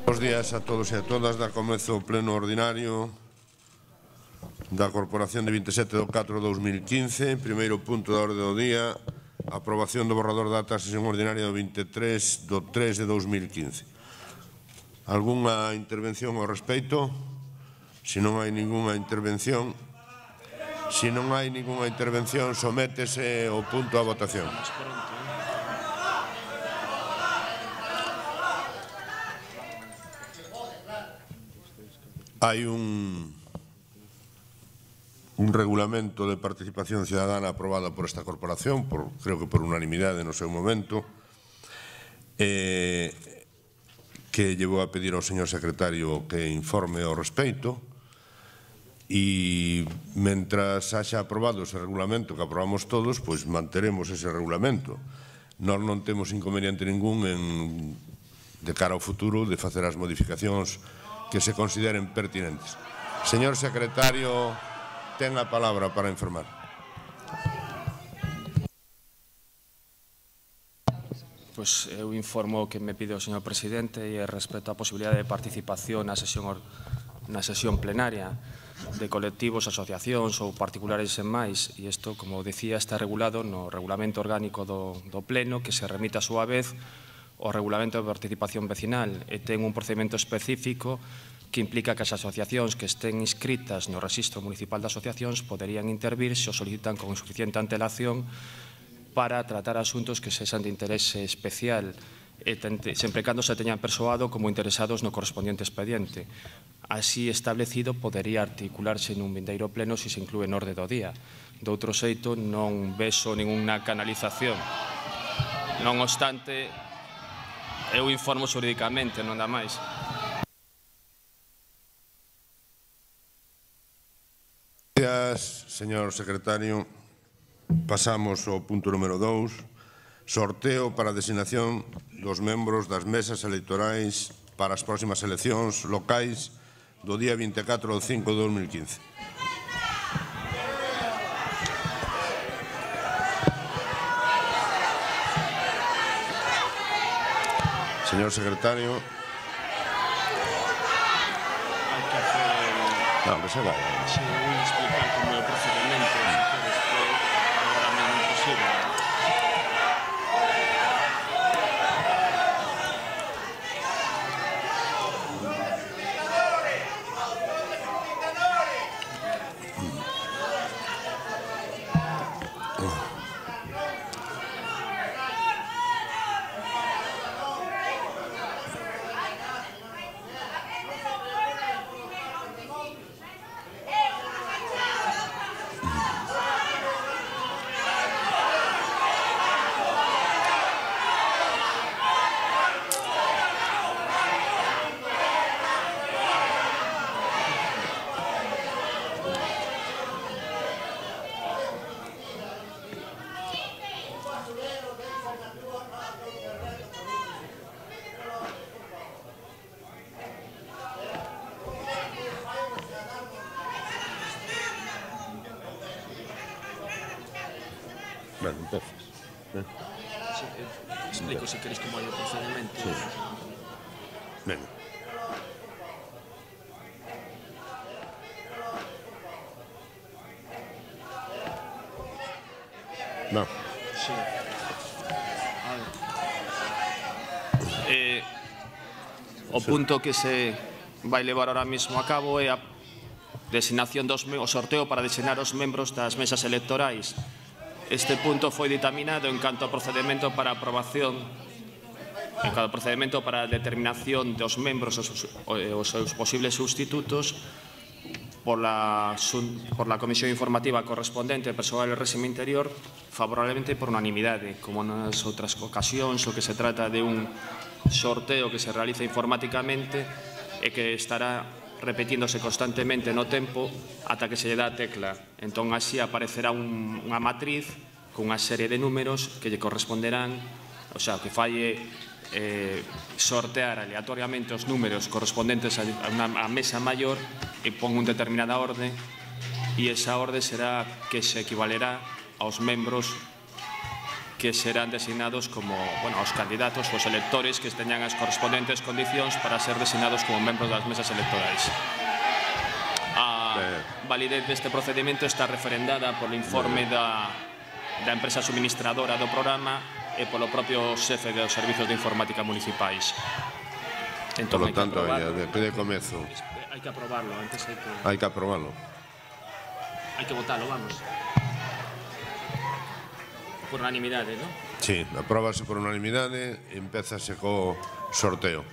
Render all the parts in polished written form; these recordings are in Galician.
Bos días a todos e a todas. Da comezo o pleno ordinario da Corporación de 27/4/2015. Primeiro punto da orde do día, aprobación do borrador da ata sesión ordinaria do 23/3/2015. Algúnha intervención ao respecto? Se non hai ningunha intervención, sométese o punto a votación. Hai un regulamento de participación ciudadana aprobado por esta corporación, creo que por unanimidade no seu momento, que llevou a pedir ao señor secretario que informe ao respecto, e mentras haxa aprobado ese regulamento que aprobamos todos, pois manteremos ese regulamento. Nós non temos inconveniente ningún de cara ao futuro de facer as modificacións que se consideren pertinentes. Señor secretario, ten a palabra para informar. Pois eu informo o que me pide o señor presidente e respecto á posibilidade de participación na sesión plenaria de colectivos, asociacións ou particulares en máis, e isto, como decía, está regulado no regulamento orgánico do pleno, que se remite a súa vez o regulamento de participación vecinal e ten un procedimento específico que implica que as asociacións que estén inscritas no Rexistro Municipal de Asociacións poderían intervir se o solicitan con suficiente antelación para tratar asuntos que sexan de interese especial sempre cando se teñan persoado como interesados no correspondiente expediente. Así establecido, podería articularse nun vindeiro pleno se inclúe en orde do día. De outro xeito, non vexo ninguna canalización. Non obstante, eu informo xurídicamente, non dá máis. Gracias, señor secretario. Pasamos ao punto número 2. Sorteo para a designación dos membros das mesas electorais para as próximas eleccións locais do día 24/5/2015. Señor secretario. No, que se vaya. Sí, voy a explicar como é o procedimento, que despois agora mesmo imposible. Bueno, entonces. Explico se queréis como hai o procedimento. Sí. Venga. No. Sí. O punto que se vai levar ahora mesmo a cabo é a designación o sorteo para designar os membros das mesas electorais. Este punto foi ditaminado en canto ao procedimento para aprobación, en canto ao procedimento para a determinación dos membros e os seus posibles sustitutos por la Comisión Informativa correspondente persoal e réxime interior, favorablemente por unanimidade, como nas outras ocasións, o que se trata de un sorteo que se realiza informáticamente e que estará repetíndose constantemente no tempo ata que se lle dá a tecla. Entón, así aparecerá unha matriz cunha serie de números que lle corresponderán, o sea, que falle sortear aleatoriamente os números correspondentes a unha mesa maior e pon unha determinada orde, e esa orde será que se equivalerá aos membros que serán designados como, bueno, os candidatos, os electores que teñan as correspondentes condicións para ser designados como membros das mesas electorais. A validez deste procedimento está referendada polo informe da empresa suministradora do programa e polo propio xefe dos servizos de informática municipais. Por lo tanto, de comezo. Hai que aprobarlo, antes hai que aprobarlo. Hai que votarlo, vamos. Por unanimidade, non? Sí, apróbase por unanimidade e empezase co sorteo.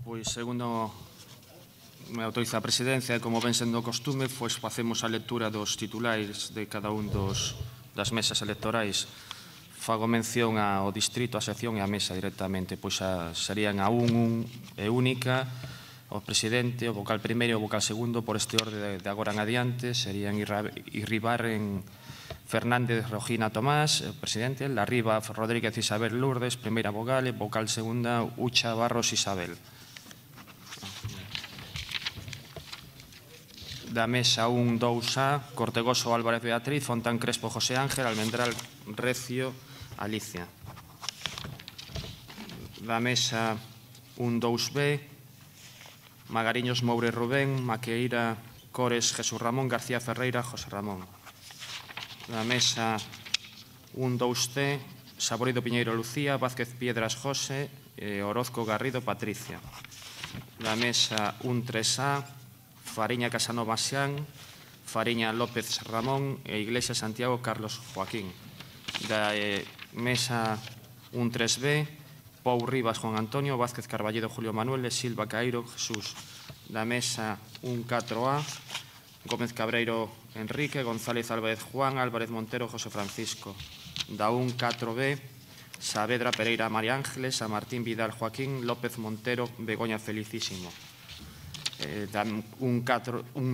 Pois, segundo me autoriza a presidencia, como ven sendo costume, pois facemos a lectura dos titulares de cada un das mesas electorais. Fago mención ao distrito, a sección e a mesa directamente, pois serían a un e única, o presidente, o vocal primeiro e o vocal segundo, por este orde de agora en adiante, serían Irribarren Fernández Rojina Tomás, presidente, Larriba Rodríguez Isabel Lourdes, primeira vogal, e vocal segunda Ucha Barros Isabel. Da mesa 1, 2A, Cortegoso Álvarez Beatriz, Fontán Crespo José Ángel, Almendral Recio Alicia. Da mesa 1, 2B, Magariños Moure Rubén, Maqueira Cores Jesús Ramón, García Ferreira José Ramón. Da mesa 1, 2C, Saborido Piñeiro Lucía, Vázquez Piedras José, Orozco Garrido Patricia. Da mesa 1, 3A, Fariña Casanova Xián, Fariña López Ramón e Iglesias Santiago Carlos Joaquín. Da mesa 1, 3B, Pou Rivas Juan Antonio, Vázquez Carballedo Julio Manuel e Silva Caeiro Jesús. Da mesa 1, 4A, Gómez Cabreiro Enrique, González Álvarez Juan, Álvarez Montero José Francisco. Da 1, 4B, Saavedra Pereira María Ángeles, a Martín Vidal Joaquín, López Montero Begoña Felicísimo. Da 1,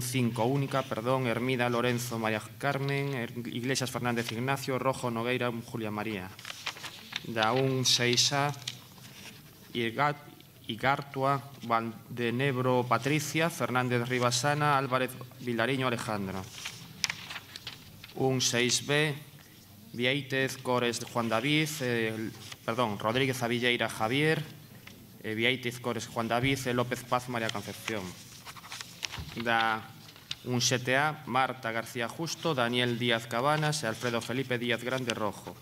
5 única, Hermida Lorenzo María Carmen, Iglesias Fernández Ignacio, Rojo Nogueira Julia María. Da 1, 6A, Igartua Valdenebro Patricia, Fernández Ribasana, Álvarez Vilariño Alejandro. 1, 6B, Viéitez Cores Juan David, Rodríguez Avilleira Javier, Viéitez Cores Juan David e López Paz María Concepción. Da 1, 7A, Marta García Justo, Daniel Díaz Cabanas e Alfredo Felipe Díaz Grande Rojo.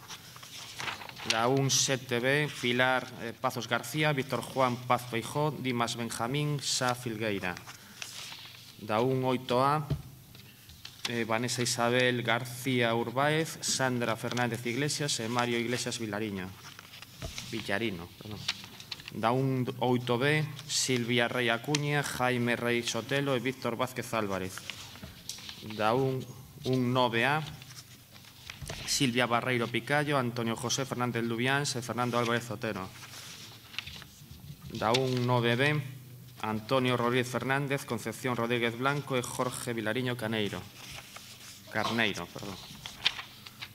Da 1, 7B, Pilar Pazos García, Víctor Juan Paz Feijó, Dimas Benjamín Sá Filgueira. Da 1, 8A, Vanessa Isabel García Urbáez, Sandra Fernández Iglesias e Mario Iglesias Villarino. Da un 8B, Silvia Rey Acuña, Jaime Rey Sotelo e Víctor Vázquez Álvarez. Da un 9A, Silvia Barreiro Picayo, Antonio José Fernández Lubiáns e Fernando Álvarez Otero. Da un 9B, Antonio Rodríguez Fernández, Concepción Rodríguez Blanco e Jorge Vilariño Carneiro.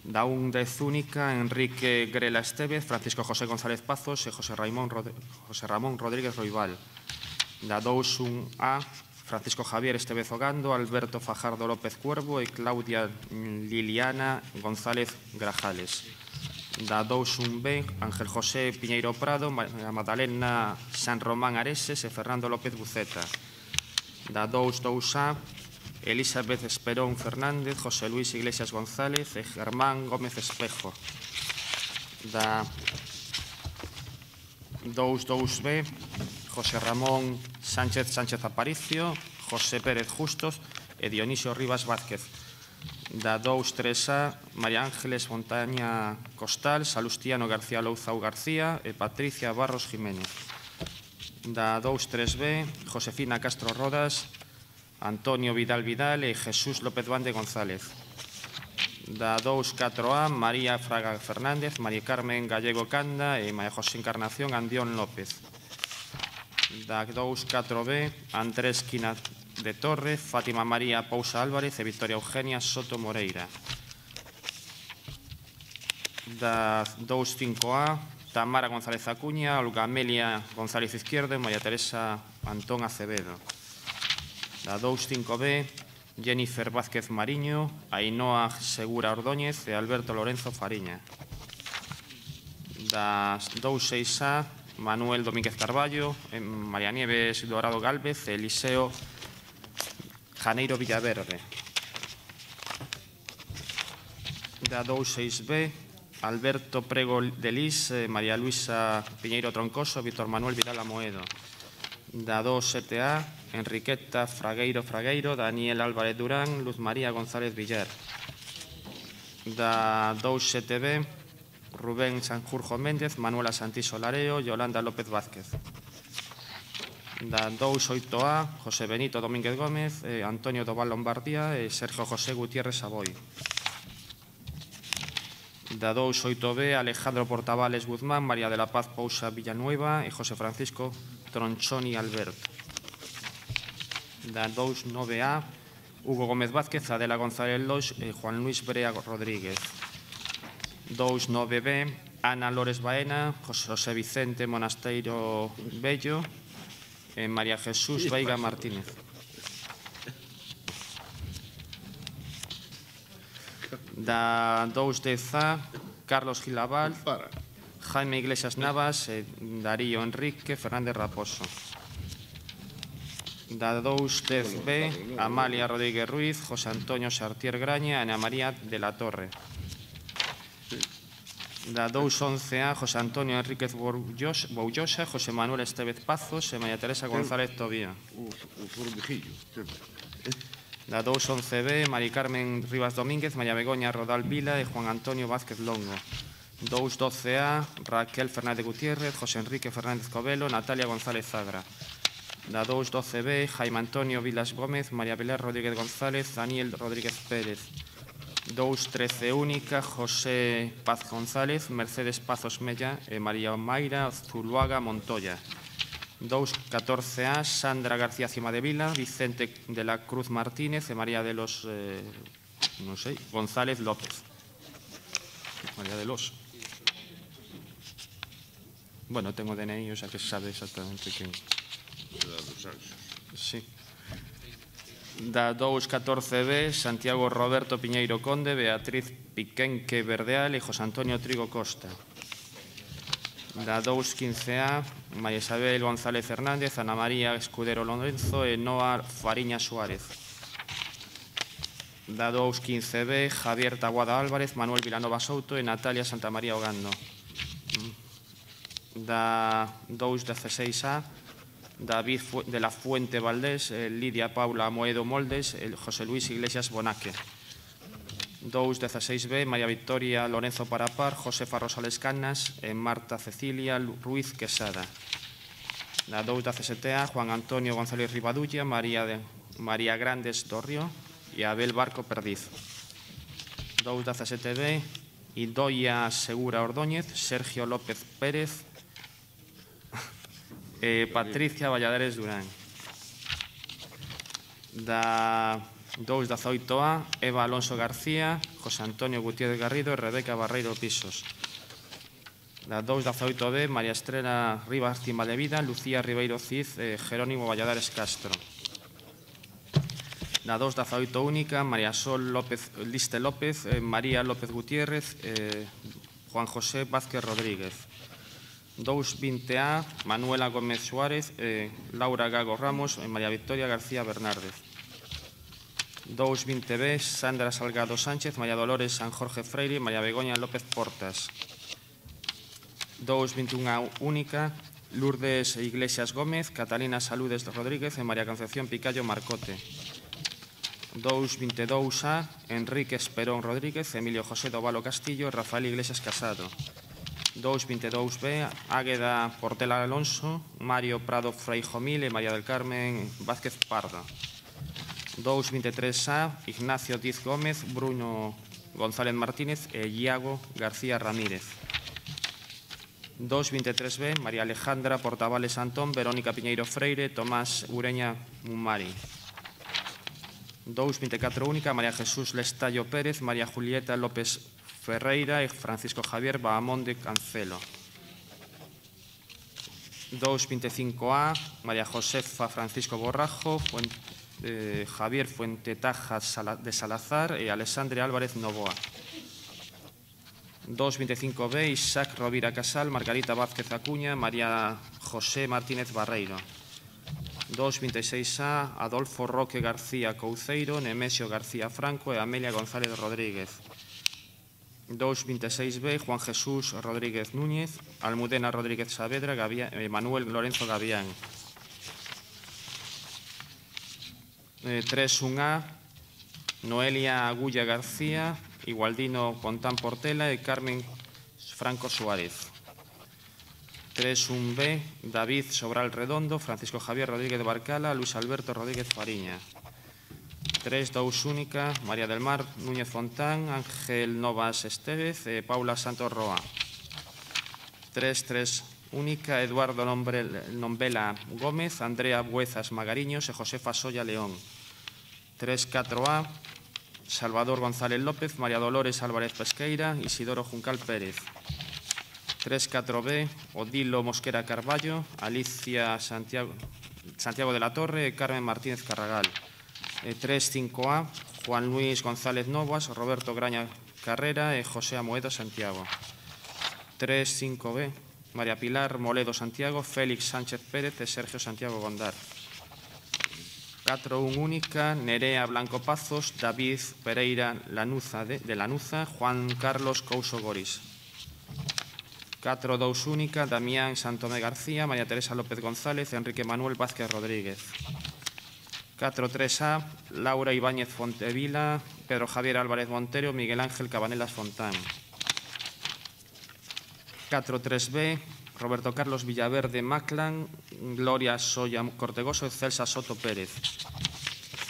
Da un 10 única, Enrique Grela Estevez, Francisco José González Pazos e José Ramón Rodríguez Roibal. Da 2 1A, Francisco Javier Estevez Ogando, Alberto Fajardo López Cuervo e Claudia Liliana González Grajales. Da 2 1B, Ángel José Piñeiro Prado, Magdalena San Román Areses e Fernando López Buceta. Da 2 2A, Elizabeth Esperón Fernández, José Luis Iglesias González e Germán Gómez Espejo. Da 2-2B, José Ramón Sánchez Aparicio, José Pérez Justos e Dionisio Rivas Vázquez. Da 2-3A, María Ángeles Montaña Costal, Salustiano García Louzao García e Patricia Barros Jiménez. Da 2-3B, Josefina Castro Rodas, Antonio Vidal e Jesús López Bande González. Da 2-4A, María Fraga Fernández, María Carmen Gallego Canda e María José Encarnación Andión López. Da 2-4B, Andrés Quina de Torre, Fátima María Pousa Álvarez e Victoria Eugenia Soto Moreira. Da 2-5A, Tamara González Acuña, Olga Amelia González Izquierdo e María Teresa Antón Acevedo. Da 2-5B, Jennifer Vázquez Mariño, Ainhoa Segura Ordóñez e Alberto Lorenzo Fariña. Da 2-6A, Manuel Domínguez Carballo, María Nieves Dorado Gálvez e Eliseo Janeiro Villaverde. Da 2-6B, Alberto Prego de Lis, María Luisa Piñeiro Troncoso, Víctor Manuel Vidal Amoedo. Da 2-7A, Enriqueta Fragueiro, Daniel Álvarez Durán, Luz María González Villar. Da 2-7B, Rubén Sanjurjo Méndez, Manuela Santís Solareo, Yolanda López Vázquez. Da 2-8A, José Benito Domínguez Gómez, Antonio Doval Lombardía e Sergio José Gutiérrez Saboy. Da 2-8B, Alejandro Portavales Guzmán, María de la Paz Pousa Villanueva e José Francisco Tronchoni Albert. Da 2-9A, Hugo Gómez Vázquez, Adela González Loix e Juan Luis Brea Rodríguez. 2-9B, Ana Lores Baena, José Vicente Monasteiro Bello e María Jesús Veiga Martínez. Da 2-10A, Carlos Gilaval, Jaime Iglesias Navas e Darío Enrique Fernández Raposo. Da 2-10B, Amalia Rodríguez Ruiz, José Antonio Sartier Graña e Ana María de la Torre. Da 2-11A, José Antonio Enríquez Boullosa, José Manuel Estevez Pazos e María Teresa González Tobía. Da 2-11B, Mari Carmen Rivas Domínguez, María Begoña Rodal Vila e Juan Antonio Vázquez Longo. 2-12A, Raquel Fernández Gutiérrez, José Enrique Fernández Covelo, Natalia González Zagra. Da 2-12B, Jaime Antonio Vilas Gómez, María Pilar Rodríguez González, Daniel Rodríguez Pérez. 2-13 única, José Paz González, Mercedes Pazos Mella e María Mayra Zuluaga Montoya. 2-14A, Sandra García Cimadevila, Vicente de la Cruz Martínez e María de los González López. María de los. Bueno, tengo DNI, o sea que se sabe exactamente quién. Sí. Da 2-14B, Santiago Roberto Piñeiro Conde, Beatriz Piquenque Verdeal e José Antonio Trigo Costa. Da 2-15A, María Isabel González Fernández, Ana María Escudero Lorenzo e Noa Fariña Suárez. Da 2-15B, Javier Taguada Álvarez, Manuel Vilanova Souto e Natalia Santamaría Ogando. Da 2-16A, David de la Fuente Valdés, Lidia Paula Moedo Moldes, José Luis Iglesias Bonaque. 2-16B, María Victoria Lorenzo Parapar, Josefa Rosales Canas, Marta Cecilia Ruiz Quesada. La 2-17A, Juan Antonio González Rivadulla, María Grandes Dorrio y Abel Barco Perdiz. 2-17B, Idoia Segura Ordóñez, Sergio López Pérez, Patricia Valladares Durán. Da 2-18A, Eva Alonso García, José Antonio Gutiérrez Garrido y Rebeca Barreiro Pisos. Da 2-18B, María Estrella Rivas Cima de Vida, Lucía Ribeiro Cid, Jerónimo Valladares Castro. Da 2-18 única, María Sol Liste López, María López Gutiérrez, Juan José Vázquez Rodríguez. 2-20A, Manuela Gómez Suárez, Laura Gago Ramos, María Victoria García Bernárdez. 2-20B, Sandra Salgado Sánchez, María Dolores San Jorge Freire, María Begoña López Portas. 2-21A única, Lourdes Iglesias Gómez, Catalina Saludes Rodríguez, María Concepción Picayo Marcote. 2-22A, Enrique Esperón Rodríguez, Emilio José Dovalo Castillo, Rafael Iglesias Casado. 2-22B, Águeda Portela Alonso, Mario Prado Freijomil y María del Carmen Vázquez Pardo. 2-23A, Ignacio Diz Gómez, Bruno González Martínez e Iago García Ramírez. 2-23B, María Alejandra Portavales Antón, Verónica Piñeiro Freire, Tomás Ureña Mumari. 2-24 única, María Jesús Lestallo Pérez, María Julieta López Ferreira y Francisco Javier Bahamonde Cancelo. 2-25A, María Josefa Francisco Borrajo, Javier Fuente Taja de Salazar y Alexandre Álvarez Novoa. 2-25B, Isaac Rovira Casal, Margarita Vázquez Acuña, María José Martínez Barreiro. 2-26A, Adolfo Roque García Couceiro, Nemesio García Franco e Amelia González Rodríguez. 2-26B, Juan Jesús Rodríguez Núñez, Almudena Rodríguez Saavedra, Manuel Lorenzo Gavián. 3-1A, Noelia Agulla García, Igualdino Pontán Portela y Carmen Franco Suárez. 3-1B, David Sobral Redondo, Francisco Javier Rodríguez Barcala, Luis Alberto Rodríguez Fariña. 3-2 única, María del Mar Núñez Fontán, Ángel Novas Estévez, Paula Santos Roa. 3-3 única, Eduardo Nombela Gómez, Andrea Buezas Magariños y Josefa Soya León. 3-4A, Salvador González López, María Dolores Álvarez Pesqueira, Isidoro Juncal Pérez. 3-4B, Odilo Mosquera Carballo, Alicia Santiago de la Torre, Carmen Martínez Carragal. 3-5A, Juan Luis González Novas, Roberto Graña Carrera y José Amoedo Santiago. 3-5B, María Pilar Moledo Santiago, Félix Sánchez Pérez y Sergio Santiago Gondar. 4-1 única, Nerea Blanco Pazos, David Pereira Lanuza de Lanuza, Juan Carlos Couso Goris. 4-2 única, Damián Santomé García, María Teresa López González, Enrique Manuel Vázquez Rodríguez. 4-3A, Laura Ibáñez Fontevila, Pedro Javier Álvarez Montero, Miguel Ángel Cabanelas Fontán. 4-3B, Roberto Carlos Villaverde Maclan, Gloria Soya Cortegoso y Celsa Soto Pérez.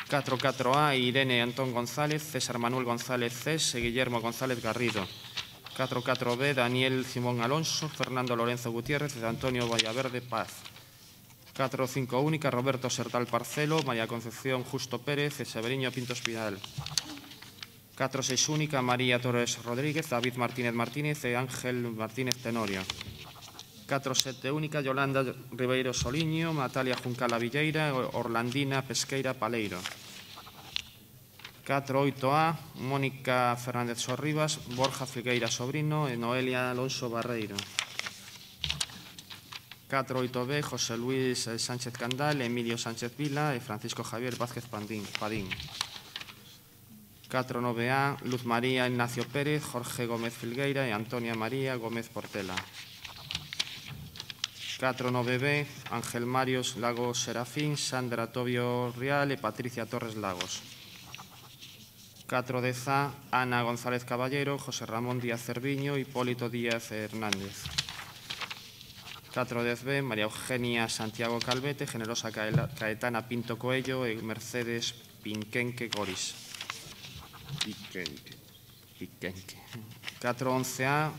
4-4A, Irene Antón González, César Manuel González Cés y Guillermo González Garrido. 4-4B, Daniel Simón Alonso, Fernando Lorenzo Gutiérrez y Antonio Vallaverde Paz. 4-5 única, Roberto Sertal Parcelo, María Concepción Justo Pérez y Severiño Pinto Espinal. 4-6 única, María Torres Rodríguez, David Martínez Martínez y Ángel Martínez Tenorio. 4-7 única, Yolanda Ribeiro Soliño, Natalia Juncala Villeira, Orlandina Pesqueira Paleiro. 4-8A, Mónica Fernández Sorribas, Borja Figueira Sobrino y Noelia Alonso Barreiro. 4-8B, José Luis Sánchez Candal, Emilio Sánchez Vila y Francisco Javier Vázquez Padín. 4-9A, Luz María Ignacio Pérez, Jorge Gómez Filgueira y Antonia María Gómez Portela. 4-9B, Ángel Marios Lagos Serafín, Sandra Tobio Rial e Patricia Torres Lagos. 4-10A, Ana González Caballero, José Ramón Díaz Cerviño, Hipólito Díaz Hernández. 4-10B, María Eugenia Santiago Calvete, Generosa Caetana Pinto Coello e Mercedes Pinquenque Goris. 4-11A,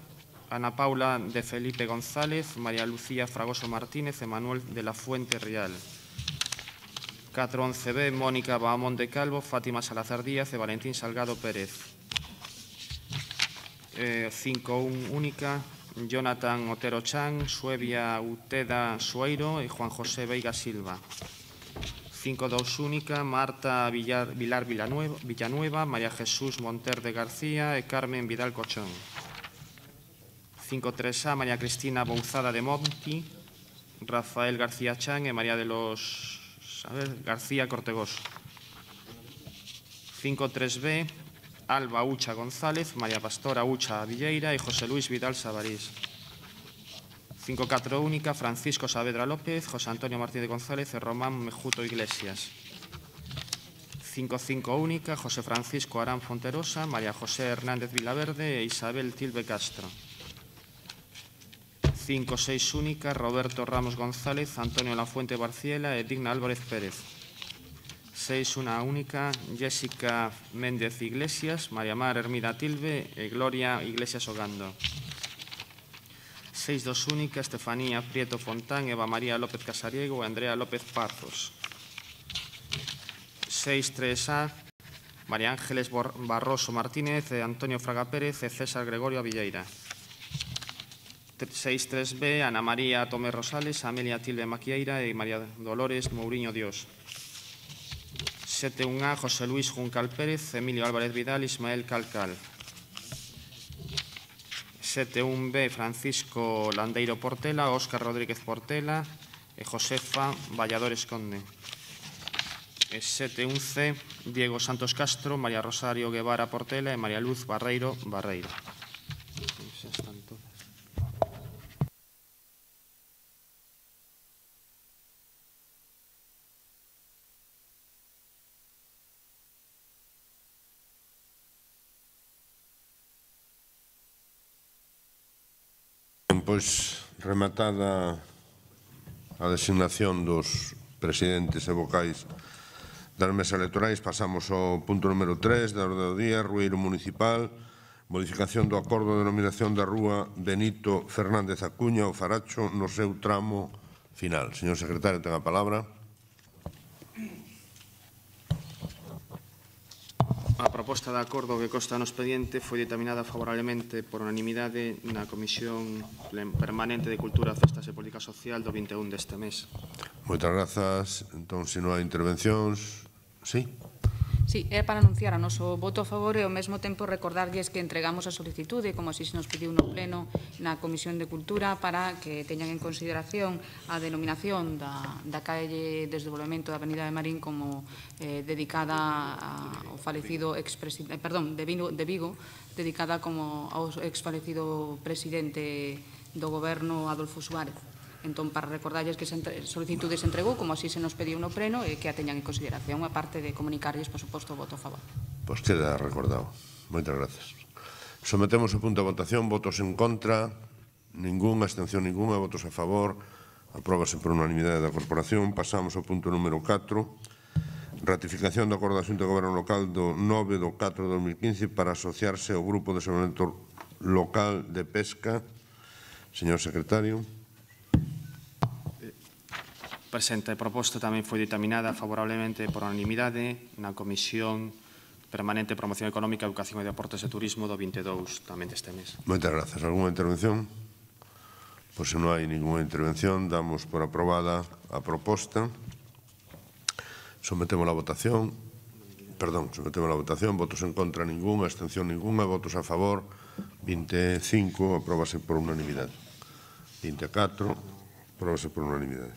Ana Paula de Felipe González, María Lucía Fragoso Martínez e Manuel de la Fuente Rial. 4-11B, Mónica Bahamonde Calvo, Fátima Salazar Díaz e Valentín Salgado Pérez. 5-1 única, Jonathan Otero Chan, Suevia Uteda Sueiro e Juan José Veiga Silva. 5-2 única, Marta Vilar Villanueva, María Jesús Monterde García e Carmen Vidal Cochón. 5-3A, María Cristina Bouzada de Monti, Rafael García Chan e María de los García Cortegoso. 5-3B, Alba Ucha González, María Pastora Ucha Villeira e José Luis Vidal Sabarís. 5-4 única, Francisco Saavedra López, José Antonio Martínez González e Román Mejuto Iglesias. 5-5 única, José Francisco Arán Fonterosa, María José Hernández Vilaverde e Isabel Tilbe Castro. 5-6 única, Roberto Ramos González, Antonio Lafuente Barciela e Digna Álvarez Pérez. 6-1 única, Jessica Méndez Iglesias, María Mar Hermida Tilbe e Gloria Iglesias Ogando. 6-2 única, Estefanía Prieto Fontán, Eva María López Casariego e Andrea López Parzos. 6-3A, María Ángeles Barroso Martínez e Antonio Fraga Pérez e César Gregorio Villeira. 6-3B, Ana María Tomé Rosales, Amelia Tilbe Maquieira e María Dolores Mourinho Dios. 7-1A, José Luis Juncal Pérez, Emilio Álvarez Vidal, Ismael Calcal. 7-1B, Francisco Landeiro Portela, Óscar Rodríguez Portela e Josefa Valladores Conde. 7-1C, Diego Santos Castro, María Rosario Guevara Portela e María Luz Barreiro Barreiro. Pois, rematada a designación dos presidentes e vocais das mesas electorais, pasamos ao punto número 3 da orde do día, Rueiro Municipal, modificación do acordo de denominación da rúa Benito Fernández Acuña, o Faracho, no seu tramo final. Señor secretario, ten a palabra. A proposta de acordo que consta no expediente foi determinada favorablemente por unanimidade na Comisión Permanente de Cultura, Festas e Política Social do 21 deste mes. Moitas grazas. Entón, se non hai intervencións... Sí? Sí, é para anunciar o noso voto a favor e ao mesmo tempo recordarlles que entregamos a solicitude, como así se nos pediu no pleno na Comisión de Cultura, para que teñan en consideración a denominación da calle Desdobramento da Avenida de Marín como dedicada ao falecido expresidente, de Vigo, dedicada como ao exfalecido presidente do goberno Adolfo Suárez. Entón, para recordarlles que esa solicitude se entregou, como así se nos pediu no pleno, e que a teñan en consideración, a parte de comunicarlles, por suposto, o voto a favor. Pois queda recordado. Moitas grazas. Sometemos o punto a votación. Votos en contra, ningún, abstención ninguna, votos a favor. Apróbase por unanimidade da corporación. Pasamos ao punto número 4. Ratificación do acordo da Xunta de Goberno Local do 9 de 4 de 2015 para asociarse ao Grupo de Desenvolvemento Local de Pesca. Señor secretario. Presente proposta tamén foi determinada favorablemente por unanimidade na Comisión Permanente de Promoción Económica, Educación e Deportes e Turismo do 22 tamén deste mes. Moitas grazas. Alguna intervención? Pois se non hai ninguna intervención, damos por aprobada a proposta. Sometemos a votación. Sometemos a votación. Votos en contra ningún, abstención ninguna, votos a favor 25, apróbase por unanimidade. 24, apróbase por unanimidade.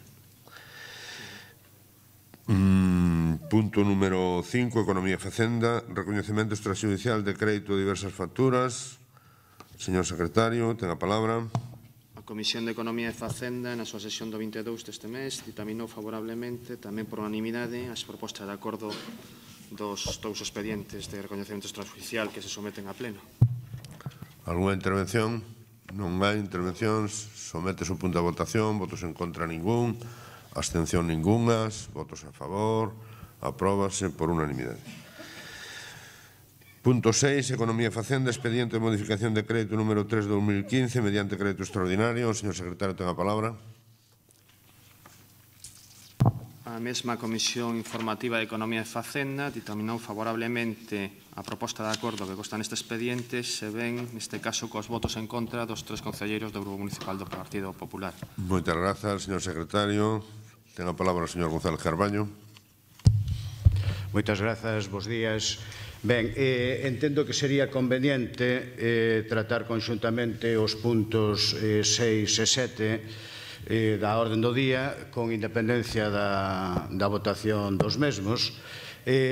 Punto número 5, Economía e Facenda, recoñecemento extrajudicial de crédito de diversas facturas. Señor secretario, ten a palabra. A Comisión de Economía e Facenda, na súa sesión do 22 deste mes, ditaminou favorablemente, tamén por unanimidade, as propostas de acordo dos dous expedientes de recoñecemento extrajudicial que se someten a pleno. Alguna intervención? Non hai intervencións. Sometes o punto a votación. Votos en contra ningún. Abstención ningunhas. Votos a favor. Apróbase por unanimidade. Punto 6. Economía e Facenda. Expediente de modificación de crédito número 3 de 2015 mediante crédito extraordinario. O señor secretario ten a palabra. A mesma Comisión Informativa de Economía e Facenda ditaminou favorablemente a proposta de acordo que consta neste expediente, se ven, neste caso, cos votos en contra dos 3 concelleiros do Grupo Municipal do Partido Popular. Moitas grazas, señor secretario. Ten a palabra o señor González Carballo. Moitas grazas, bos días. Ben, entendo que sería conveniente tratar conxuntamente os puntos 6 e 7 da orden do día con independencia da votación dos mesmos,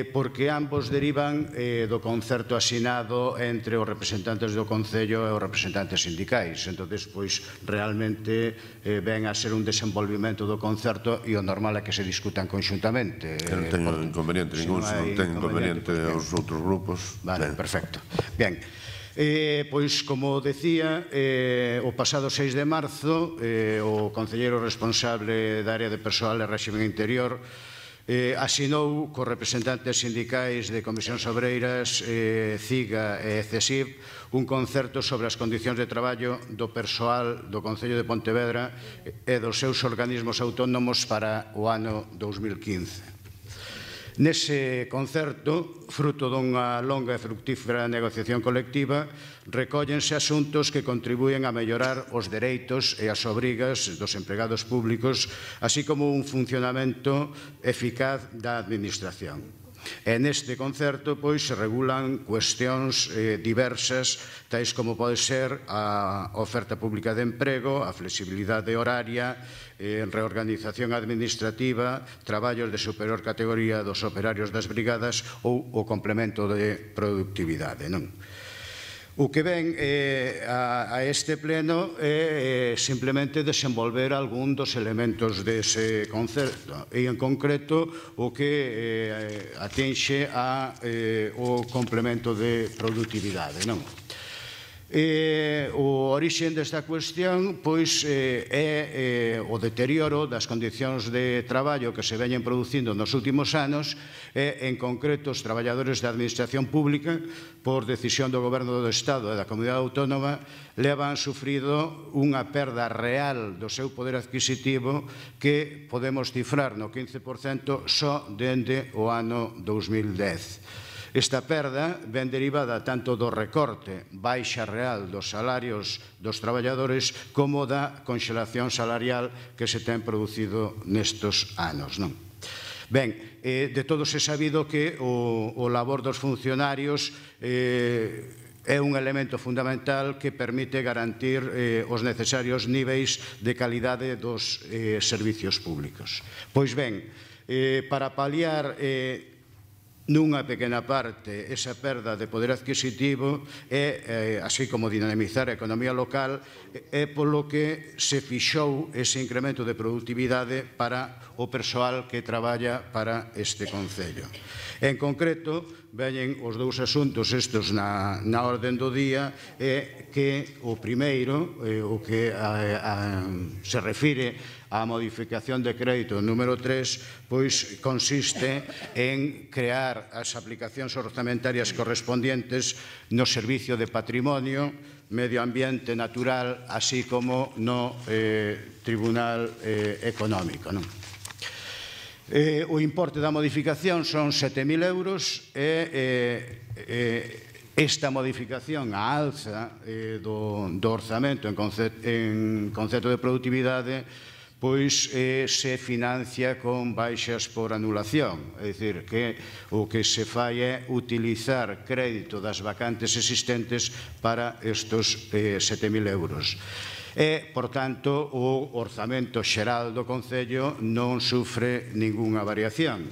porque ambos derivan do concerto asinado entre os representantes do Concello e os representantes sindicais. Entón, pois, realmente ven a ser un desenvolvimento do concerto e o normal é que se discutan conxuntamente. Non teño inconveniente ningún, se non ten inconveniente os outros grupos. Vale, perfecto. Ben, pois, como decía, o pasado 6 de marzo, o concelleiro responsable da área de persoal e réximen interior asinou cos representantes sindicais de Comisións Obreiras, CIGA e CESIF un concerto sobre as condicións de traballo do persoal do Concello de Pontevedra e dos seus organismos autónomos para o ano 2015. Nese concerto, fruto dunha longa e fructífera negociación colectiva, recóllense asuntos que contribúen a mellorar os dereitos e as obrigas dos empregados públicos, así como un funcionamento eficaz da Administración. E neste concerto, pois, se regulan cuestións diversas, tais como pode ser a oferta pública de emprego, a flexibilidade horaria, reorganización administrativa, traballos de superior categoría dos operarios das brigadas ou o complemento de productividade, non? O que ven a este pleno é simplemente desenvolver algún dos elementos dese concerto e, en concreto, o que atinxe ao complemento de productividade, non? O orixen desta cuestión pois é o deterioro das condicións de traballo que se veñen producindo nos últimos anos e, en concreto, os traballadores da Administración Pública, por decisión do Goberno do Estado e da Comunidade Autónoma, levan sufrido unha perda real do seu poder adquisitivo que podemos cifrar no 15% só dende o ano 2010. Esta perda ven derivada tanto do recorte baixa real dos salarios dos traballadores como da conxelación salarial que se ten producido nestos anos, non? Ben, de todos é sabido que o labor dos funcionarios é un elemento fundamental que permite garantir os necesarios niveis de calidade dos servicios públicos. Pois ben, para paliar nunha pequena parte esa perda de poder adquisitivo e, así como dinamizar a economía local, é polo que se fixou ese incremento de productividade para o persoal que traballa para este Concello. En concreto, veñen os dous asuntos estes na orden do día, é que o primeiro, o que se refire a modificación de crédito número 3, pois consiste en crear as aplicacións orzamentarias correspondientes no Servicio de Patrimonio, Medio Ambiente Natural, así como no Tribunal Económico, non? O importe da modificación son 7.000 euros e esta modificación, a alza do orzamento en concepto de productividade, pois se financia con baixas por anulación, é dicir, que o que se fai é utilizar crédito das vacantes existentes para estes 7.000 euros. E, por tanto, o orzamento xeral do Concello non sufre ningunha variación.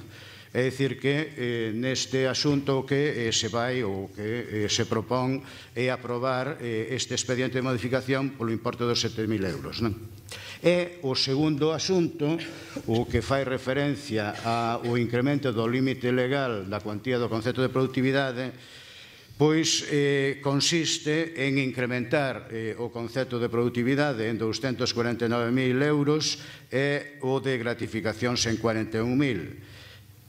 É dicir que neste asunto o que se vai ou que se propón é aprobar este expediente de modificación polo importe dos 7.000 euros. E o segundo asunto, o que fai referencia ao incremento do límite legal da cuantía do concepto de productividade, pois consiste en incrementar o concepto de productividade en 249.000 euros e o de gratificacións en 41.000.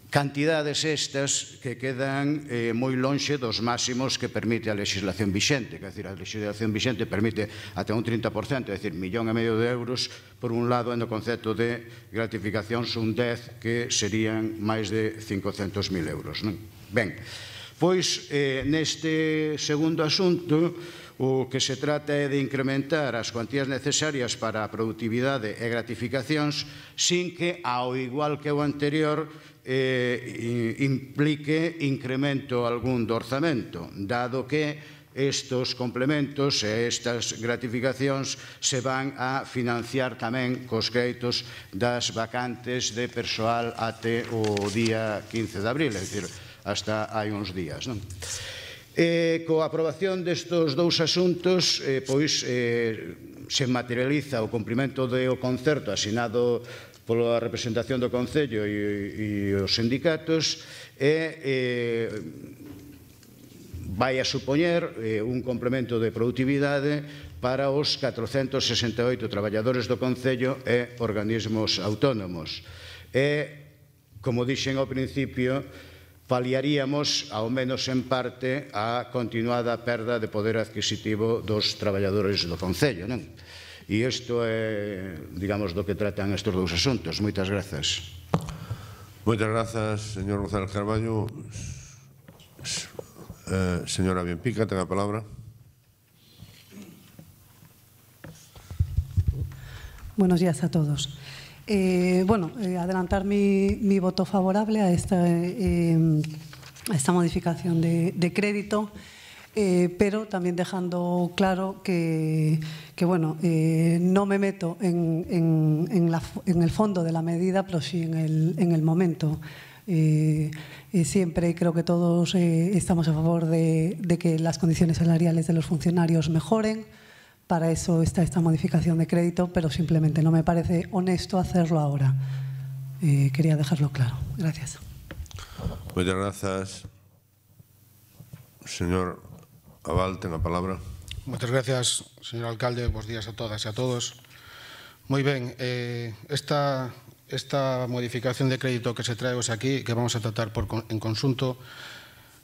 Cantidades estas que quedan moi lonxe dos máximos que permite a legislación vixente. Quer dizer, a legislación vixente permite até un 30%, é dicir, 1,5 millón de euros por un lado, e no concepto de gratificacións un 10, que serían máis de 500.000 euros. Ben, pois neste segundo asunto o que se trata é de incrementar as cuantías necesarias para a productividade e gratificacións sin que, ao igual que o anterior, implique incremento algún do orzamento, dado que estes complementos e estas gratificacións se van a financiar tamén cos créditos das vacantes de persoal até o día 15 de abril, é dicir, hasta hai uns días. Coa aprobación destes dous asuntos, pois se materializa o cumprimento do concerto asinado pola representación do Concello e os sindicatos e vai a supoñer un complemento de productividade para os 468 traballadores do Concello e organismos autónomos. E, como dixen ao principio, paliaríamos, ao menos en parte, a continuada perda de poder adquisitivo dos traballadores do Concello, non? E isto é, digamos, do que tratan estes dous asuntos. Moitas grazas. Moitas grazas, señor González Carballo. Señora Bienpica, ten a palabra. Buenos días a todos. Adelantar mi voto favorable a esta modificación de crédito, pero también dejando claro que no me meto en el fondo de la medida, pero sí en el momento. Siempre creo que todos estamos a favor de que las condiciones salariales de los funcionarios mejoren. Para eso está esta modificación de crédito, pero simplemente no me parece honesto hacerlo ahora. Quería dejarlo claro. Gracias. Muchas gracias. Señor Abal, ten a palabra. Muchas gracias, señor alcalde. Bos días a todas e a todos. Moi ben, esta modificación de crédito que se trae hoxe aquí, que vamos a tratar en conxunto,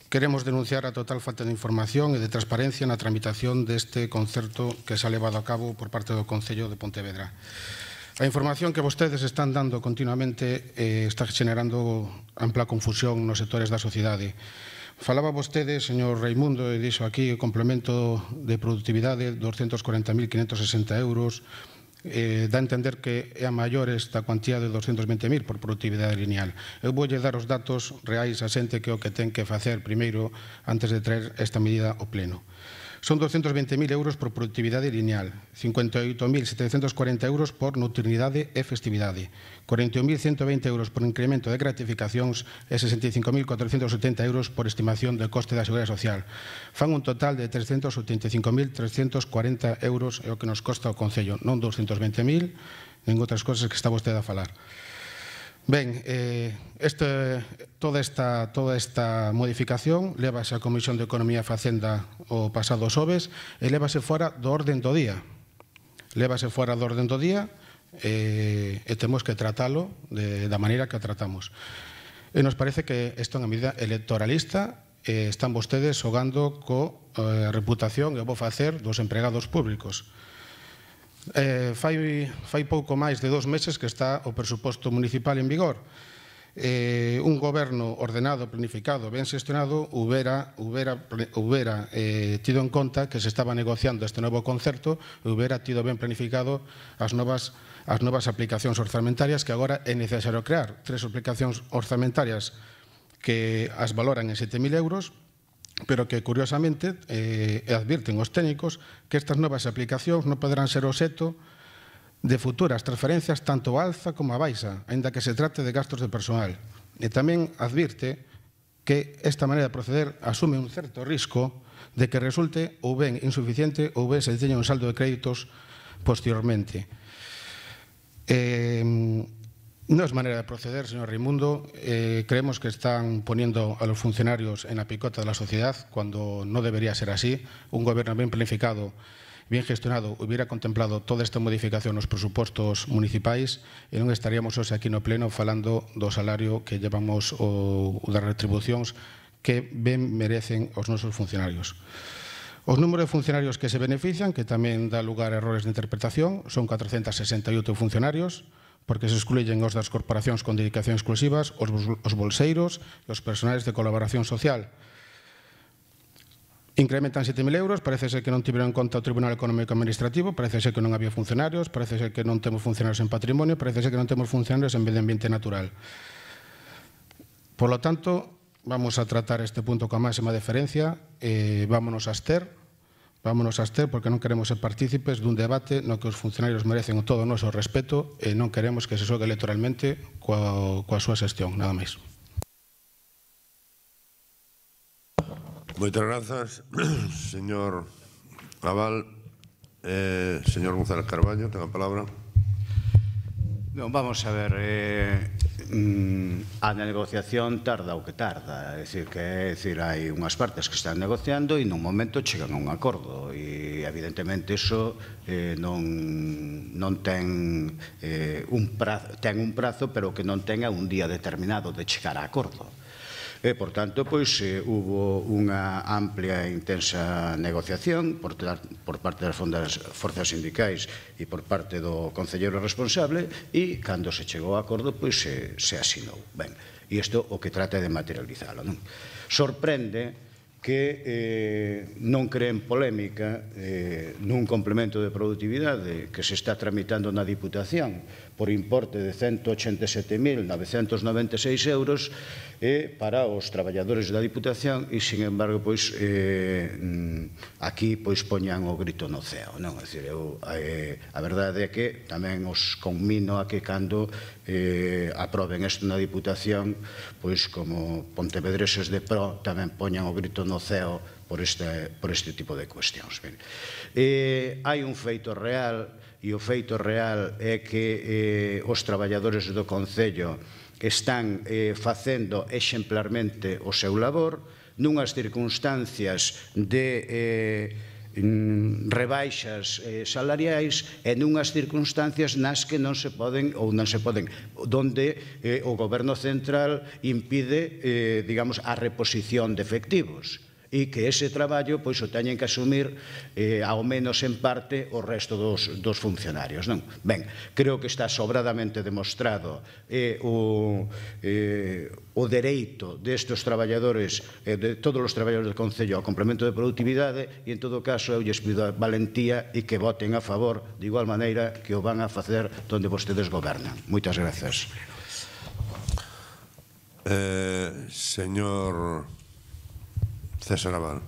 queremos denunciar a total falta de información e de transparencia na tramitación deste concerto que se ha levado a cabo por parte do Concello de Pontevedra. A información que vostedes están dando continuamente está generando ampla confusión nos sectores da sociedade. Falaba vostede, señor Reimundo, e dixo aquí o complemento de productividade 240.560 euros, dá a entender que é a maior esta cuantía de 220.000 por productividade lineal. Eu voulle dar os datos reais a xente que é o que ten que facer primeiro antes de traer esta medida ao pleno. Son 220.000 euros por productividade lineal, 58.740 euros por nocturnidade e festividade, 41.120 euros por incremento de gratificacións e 65.470 euros por estimación de coste da Seguridade Social. Fan un total de 385.340 euros é o que nos costa o Concello, non 220.000, nin outras cosas que está vostede a falar. Ben, toda esta modificación lévase á Comisión de Economía e Facenda o pasado xoves e lévase fora do orden do día. Lévase fora do orden do día e temos que tratalo da maneira que a tratamos. E nos parece que isto é unha medida electoralista e están vostedes xogando coa reputación e o bo facer dos empregados públicos. Fai pouco máis de 2 meses que está o presuposto municipal en vigor. Un goberno ordenado, planificado, ben xestionado houbera tido en conta que se estaba negociando este novo concerto e houbera tido ben planificado as novas aplicacións orzamentarias que agora é necesario crear. 3 aplicacións orzamentarias que as valoran en 7.000 euros, pero que, curiosamente, advirten os técnicos que estas novas aplicacións non poderán ser obxecto de futuras transferencias tanto a alza como a baixa, aínda que se trate de gastos de personal. E tamén advirte que esta maneira de proceder asume un certo risco de que resulte ou ben insuficiente ou ben se teña un saldo de créditos posteriormente. No es manera de proceder, señor Raimundo. Creemos que están poniendo a los funcionarios en la picota de la sociedad cuando no debería ser así. Un gobierno bien planificado, bien gestionado, hubiera contemplado toda esta modificación nos presupostos municipais e non estaríamos hoxe aquí no pleno falando do salario que llevamos ou das retribucións que ben merecen os nosos funcionarios. Os números de funcionarios que se benefician, que tamén dá lugar a errores de interpretación, son 468 funcionarios, porque se excluyen os das corporacións con dedicación exclusivas, os bolseiros e os personales de colaboración social. Incrementan 7.000 euros, parece ser que non tiveron en conta o Tribunal Económico Administrativo, parece ser que non había funcionarios, parece ser que non temos funcionarios en patrimonio, parece ser que non temos funcionarios en medio ambiente natural. Por lo tanto, vamos a tratar este punto con máxima deferencia, vámonos a abster porque non queremos ser partícipes dun debate no que os funcionarios merecen todo o noso respeto e non queremos que se xogue electoralmente coa súa xestión, nada máis. Moitas grazas, señor Abal. Señor González Carballo, ten a palabra. Non, vamos a ver, a negociación tarda o que tarda, é dicir, hai unhas partes que están negociando e nun momento chegan a un acordo e evidentemente iso non ten un prazo, pero que non tenga un día determinado de chegar a acordo. Por tanto, hubo unha amplia e intensa negociación por parte das forzas sindicais e por parte do concelleiro responsable e, cando se chegou a acordo, se asinou. Ben, e isto o que trata de materializalo. Sorprende que non creen polémica nun complemento de produtividade que se está tramitando na Diputación por importe de 187.996 euros para os traballadores da Diputación e, sin embargo, aquí poñan o grito no ceo. A verdade é que tamén os conmino a que cando aproben isto na Diputación, como pontevedreses de pro, tamén poñan o grito no ceo por este tipo de cuestións. Hai un feito real, e o feito real é que os traballadores do Concello están facendo exemplarmente o seu labor nunhas circunstancias de rebaixas salariais e nunhas circunstancias nas que non se poden donde o Goberno Central impide, digamos, a reposición de efectivos e que ese traballo o teñen que asumir ao menos en parte o resto dos funcionarios. Ben, creo que está sobradamente demostrado o dereito destes traballadores, de todos os traballadores do Concello ao complemento de produtividade e, en todo caso, eu lles pido a valentía e que voten a favor de igual maneira que o van a facer donde vostedes gobernan. Moitas grazas. Señor César Abal.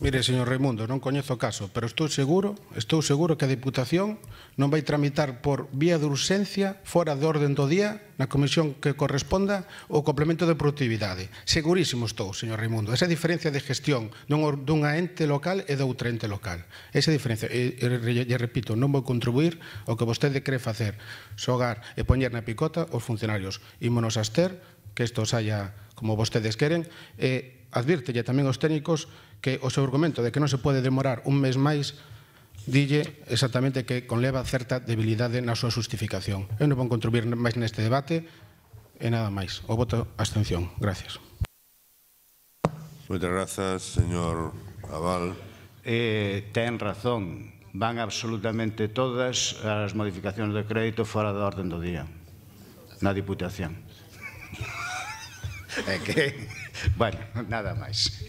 Mire, señor Raimundo, non coñezo o caso, pero estou seguro que a Diputación non vai tramitar por vía de urxencia, fora de orden do día, na comisión que corresponda, o complemento de productividade. Segurísimo estou, señor Raimundo. Esa diferencia de gestión dunha ente local e de outra ente local. Esa diferencia, e repito, non vou contribuir ao que vostede quere facer, xogar e poñer na picota os funcionarios. Ímonos a abster, que isto saia como vostedes queren, e advírtelle tamén aos técnicos que o seu argumento de que non se pode demorar un mes máis dille exactamente que conleva certa debilidade na súa justificación. Eu non vou contribuir máis neste debate e nada máis. O voto abstención. Gracias. Moitas grazas, señor Abal. Ten razón. Van absolutamente todas as modificacións de crédito fora da orden do día na Diputación. É que, bueno, nada máis.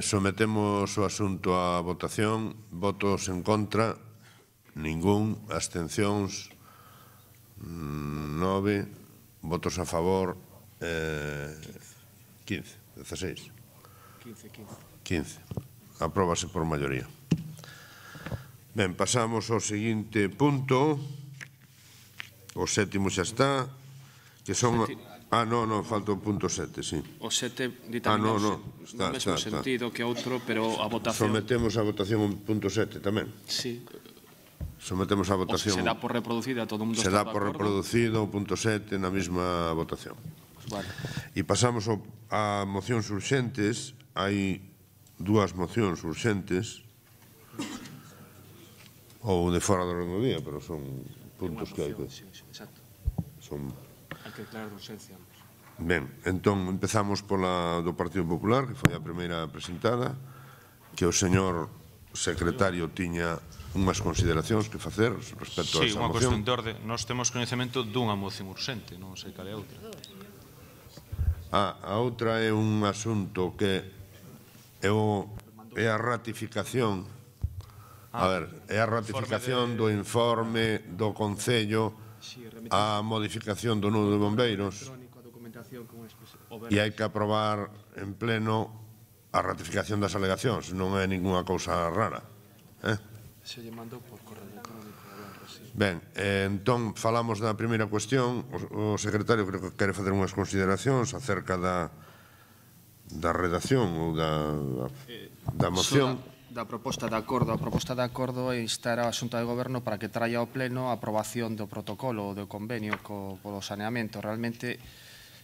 Sometemos o asunto a votación. Votos en contra, ningún. Abstencións, 9. Votos a favor, 15. 16. 15. Apróbase por maioría. Ben, pasamos ao seguinte punto. O sétimo xa está, que son... Ah, non, falta o punto 7, sí. O 7 ditaminouse no mesmo sentido que outro, pero a votación... Sometemos a votación o punto 7 tamén. Sí. Sometemos a votación... Se dá por reproducida, todo o mundo está de acordo. Se dá por reproducido o punto 7 na mesma votación. Vale. E pasamos a mocións urxentes. Hai dúas mocións urxentes, ou de fora do orden do día, pero son puntos que hai que... Exacto. Son... Hai que declarar urxencia. Ben, entón empezamos pola do Partido Popular, que foi a primeira presentada, que o señor secretario tiña unhas consideracións que facer respecto a esa moción. Sí, unha cuestión de orde. Nós temos coñecemento dunha moción urxente, non sei cal é a outra. A outra é un asunto que é a ratificación, é a ratificación do informe do Concello a modificación do nudo de bombeiros, e hai que aprobar en pleno a ratificación das alegacións, non é ninguna cousa rara. Se lle mandou por correo electrónico. Ben, entón falamos da primeira cuestión. O secretario creo que quere facer unhas consideracións acerca da redacción ou da moción. Da proposta de acordo. A proposta de acordo é instar a Xunta de Goberno para que traia ao pleno a aprobación do protocolo ou do convenio polo saneamento. Realmente,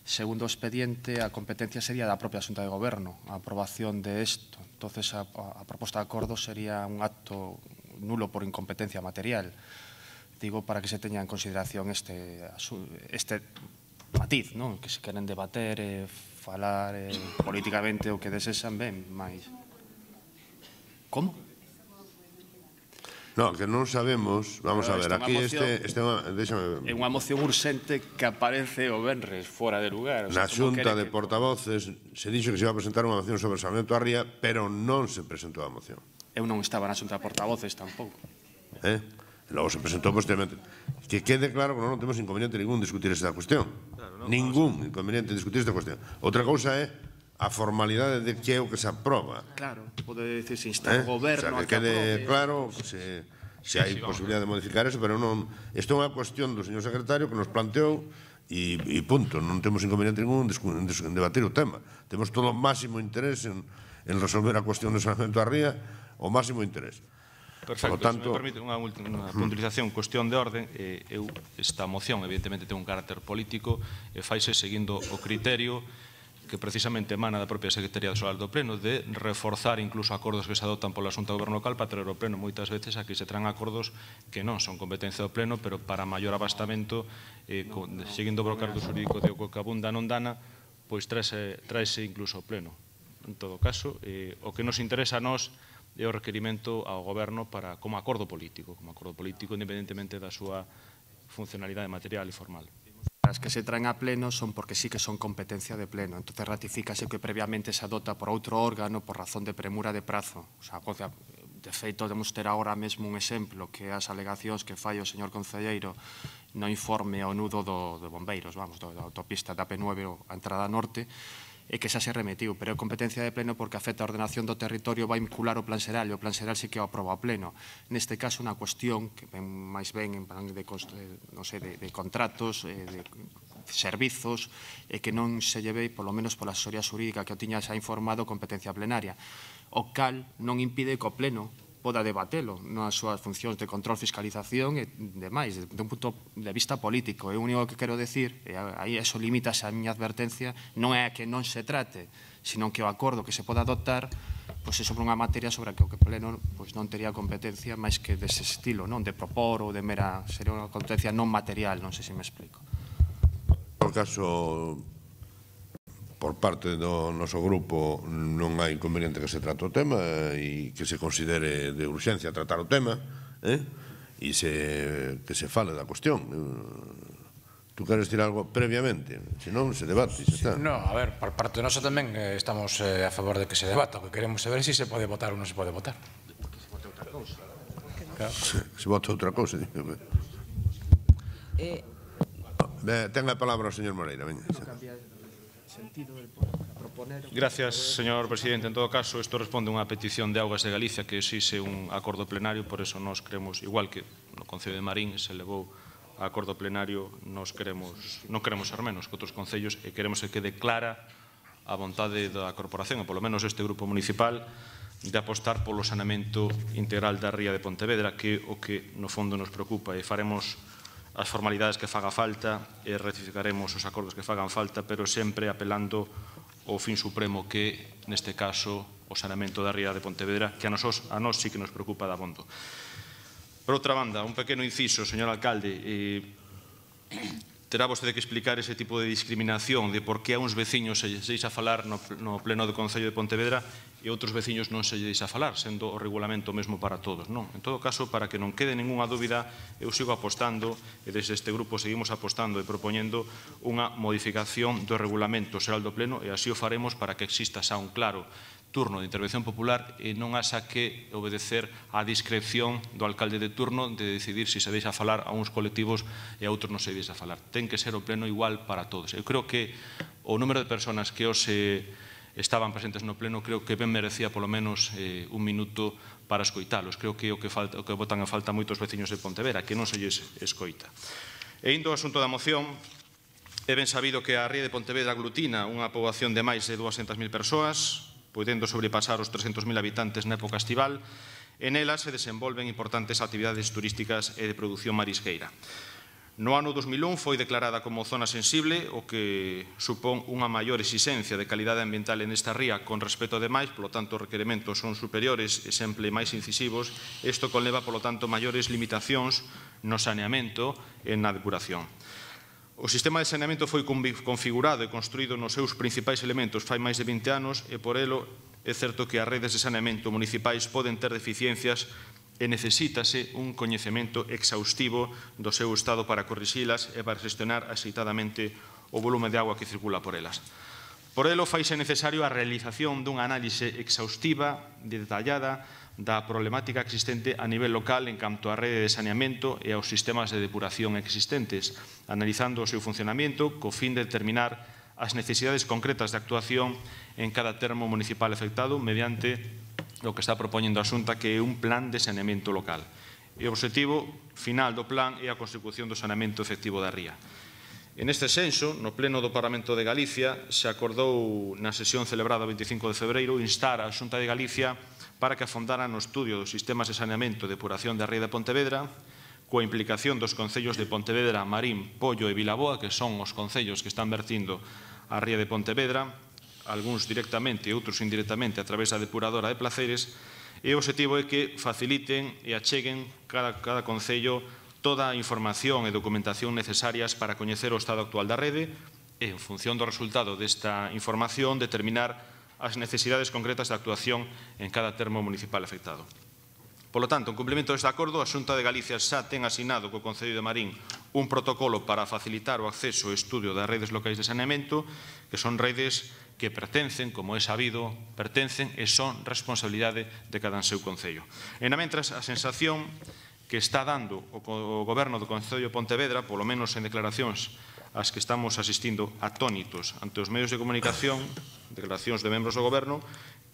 segundo o expediente, a competencia sería da propia Xunta de Goberno, a aprobación de isto. Entonces, a proposta de acordo sería un acto nulo por incompetencia material. Digo, para que se teña en consideración este matiz, non? Que se queren debater, falar políticamente o que desexan, ben, máis... Como? Non, que non sabemos, vamos a ver, aquí é unha moción urxente que aparece o venres fora de lugar. Na Xunta de Portavoces se dixo que se iba a presentar unha moción sobre o saneamento a ría, pero non se presentou a moción. Eu non estaba na Xunta de Portavoces tampouco. Logo se presentou posteriormente. Que quede claro que non temos inconveniente ningún discutir esta cuestión. Ningún inconveniente discutir esta cuestión. Outra cousa é a formalidade de que é o que se aproba. Claro, pode dicirse instar o goberno a que quede claro se hai posibilidade de modificar eso, pero non... Isto é unha cuestión do señor secretario que nos planteou e punto. Non temos inconveniente ningún en debatir o tema. Temos todo o máximo interés en resolver a cuestión do saneamento a ría, o máximo interés. Perfecto, se me permite unha puntualización, cuestión de orden. Esta moción evidentemente ten un carácter político e faise seguindo o criterio que precisamente emana da propia Secretaría Xeral do Pleno de reforzar incluso acordos que se adoptan pola Xunta de Goberno local para traer ao Pleno moitas veces aquí se traen acordos que non son competencia do Pleno, pero para maior abastamento, seguindo o brocardo xurídico de o que abunda non dana, pois traese incluso ao Pleno. En todo caso, o que nos interesa a nós é o requerimento ao Goberno como acordo político independentemente da súa funcionalidade material e formal. As que se traen a pleno son porque sí que son competencia de pleno. Entonces ratifícase que previamente se adopta por outro órgano por razón de premura de prazo. O sea, de feito, demos ter agora mesmo un exemplo que as alegacións que fai o señor concelleiro no informe ao nudo de bombeiros, da autopista da P9 a entrada norte, e que xa se remetiu, pero é competencia de pleno porque afecta a ordenación do territorio, vai vincular o plan xeral, e o plan xeral sí que o aproba o pleno. Neste caso, unha cuestión que máis ben en plan de contratos, de servizos, e que non se lleve, polo menos pola asesoría xurídica que o tiña xa informado, competencia plenaria. O cal non impide que o pleno poda debatelo nas súas funcións de control, fiscalización e demais, de un punto de vista político. E o único que quero decir, e aí eso limítase a miña advertencia, non é que non se trate, sino que o acordo que se poda adoptar é sobre unha materia sobre a que o pleno non tería competencia máis que dese estilo, de propor ou de mera, sería unha competencia non material, non sei se me explico. Por caso, por parte do noso grupo non hai inconveniente que se trate o tema e que se considere de urxencia tratar o tema e que se fale da cuestión. Tú queres decir algo previamente? Se non, se debate. No, a ver, por parte nosa tamén estamos a favor de que se debata. O que queremos saber é se se pode votar ou non se pode votar. Porque se vota outra cousa. Se vota outra cousa. Ten a palabra o señor Moreira. Gracias, señor presidente. En todo caso, isto responde a unha petición de Augas de Galicia que exixe un acordo plenario, por eso nós creemos, igual que no Concello de Marín se levou a acordo plenario non queremos ser menos que outros concellos e queremos que quede clara a vontade da corporación, e polo menos este grupo municipal, de apostar polo saneamento integral da ría de Pontevedra, que é o que no fondo nos preocupa, e faremos as formalidades que faga falta e ratificaremos os acordos que fagan falta, pero sempre apelando ao fin supremo que, neste caso, o saneamento da ría de Pontevedra, que a nós sí que nos preocupa de abondo. Por outra banda, un pequeno inciso, señor alcalde, terá vostede que explicar ese tipo de discriminación de por que a uns veciños se deixa falar no pleno do Concello de Pontevedra e outros veciños non se deixa falar, sendo o regulamento mesmo para todos. Non. En todo caso, para que non quede ninguna dúbida, eu sigo apostando, e desde este grupo seguimos apostando e propoñendo unha modificación do regulamento xeral do pleno, e así o faremos para que exista xa un claro turno de intervención popular e non haxa que obedecer á discreción do alcalde de turno de decidir se se deixa falar a uns colectivos e a outros non se deixa falar. Ten que ser o pleno igual para todos. Eu creo que o número de persoas que hoxe estaban presentes no pleno creo que ben merecía polo menos un minuto para escoitalos. Creo que o que botan a falta moitos veciños de Pontevedra, que non se lles escoita. E indo ao asunto da moción, é ben sabido que a ría de Pontevedra aglutina unha poboación de máis de 200.000 persoas, podendo sobrepasar os 300.000 habitantes na época estival, e nela se desenvolven importantes actividades turísticas e de produción marisqueira. No ano 2001 foi declarada como zona sensible, o que supón unha maior exigencia de calidade ambiental en esta ría con respecto a demais, polo tanto, os requerimentos son superiores e sempre máis incisivos. Isto conleva, polo tanto, maiores limitacións no saneamento e na depuración. O sistema de saneamento foi configurado e construído nos seus principais elementos fai máis de 20 anos e por elo é certo que as redes de saneamento municipais poden ter deficiencias e necesítase un coñecemento exhaustivo do seu estado para corrixilas e para gestionar axeitadamente o volume de agua que circula por elas. Por elo faise necesario a realización dunha análise exhaustiva e detallada da problemática existente a nivel local en canto á rede de saneamento e aos sistemas de depuración existentes, analizando o seu funcionamento co fin de determinar as necesidades concretas de actuación en cada termo municipal afectado mediante o que está propoñendo a Xunta, que é un plan de saneamento local. E o objetivo final do plan é a consecución do saneamento efectivo da ría. En este senso, no Pleno do Parlamento de Galicia, se acordou na sesión celebrada o 25 de febreiro instar a Xunta de Galicia para que afondara no estudio dos sistemas de saneamento e depuración da ría de Pontevedra, coa implicación dos concellos de Pontevedra, Marín, Pollo e Vilaboa, que son os concellos que están vertindo a ría de Pontevedra, algúns directamente e outros indirectamente a través da depuradora de Placeres, e o objetivo é que faciliten e acheguen cada concello toda a información e documentación necesarias para coñecer o estado actual da rede e, en función do resultado desta información, determinar as necesidades concretas de actuación en cada termo municipal afectado. Polo tanto, en cumprimento deste acordo, a Xunta de Galicia xa ten asignado co Concello de Marín un protocolo para facilitar o acceso e estudio das redes locais de saneamento, que son redes que pertencen, como é sabido, pertencen e son responsabilidade de cada seu concello. E na mentras, a sensación que está dando o Goberno do Concello de Pontevedra, polo menos en declaracións as que estamos asistindo atónitos ante os medios de comunicación, declaracións de membros do Goberno,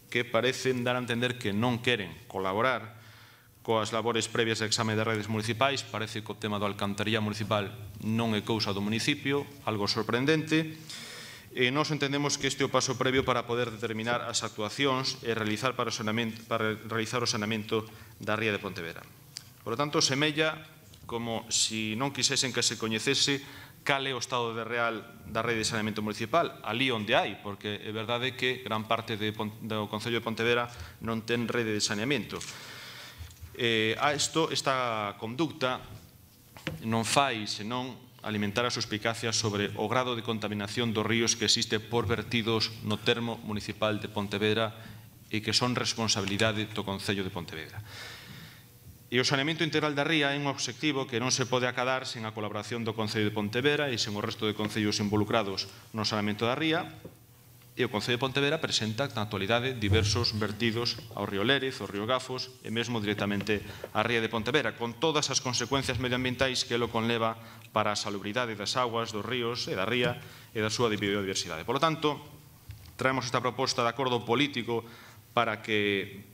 que parecen dar a entender que non queren colaborar coas labores previas de exame de redes municipais. Parece que o tema do alcantaría municipal non é cousa do municipio, algo sorprendente, e nós entendemos que este é o paso previo para poder determinar as actuacións e realizar o saneamento da ría de Pontevedra. Por lo tanto, semella como se non quisesen que se coñecese cal é o estado real da rede de saneamento municipal, ali onde hai, porque é verdade que gran parte do Concello de Pontevedra non ten rede de saneamento. Esta conducta non fai senón alimentar a suspicacia sobre o grado de contaminación dos ríos que existe por vertidos no termo municipal de Pontevedra e que son responsabilidade do Concello de Pontevedra. E o saneamento integral da ría é un obxectivo que non se pode acadar sen a colaboración do Concello de Pontevedra e sen o resto de concellos involucrados no saneamento da ría. E o Concello de Pontevedra presenta na actualidade diversos vertidos ao río Lérez, ao río Gafos e mesmo directamente á ría de Pontevedra, con todas as consecuencias medioambientais que lo conleva para a salubridade das aguas, dos ríos e da ría e da súa biodiversidade. Por lo tanto, traemos esta proposta de acordo político para que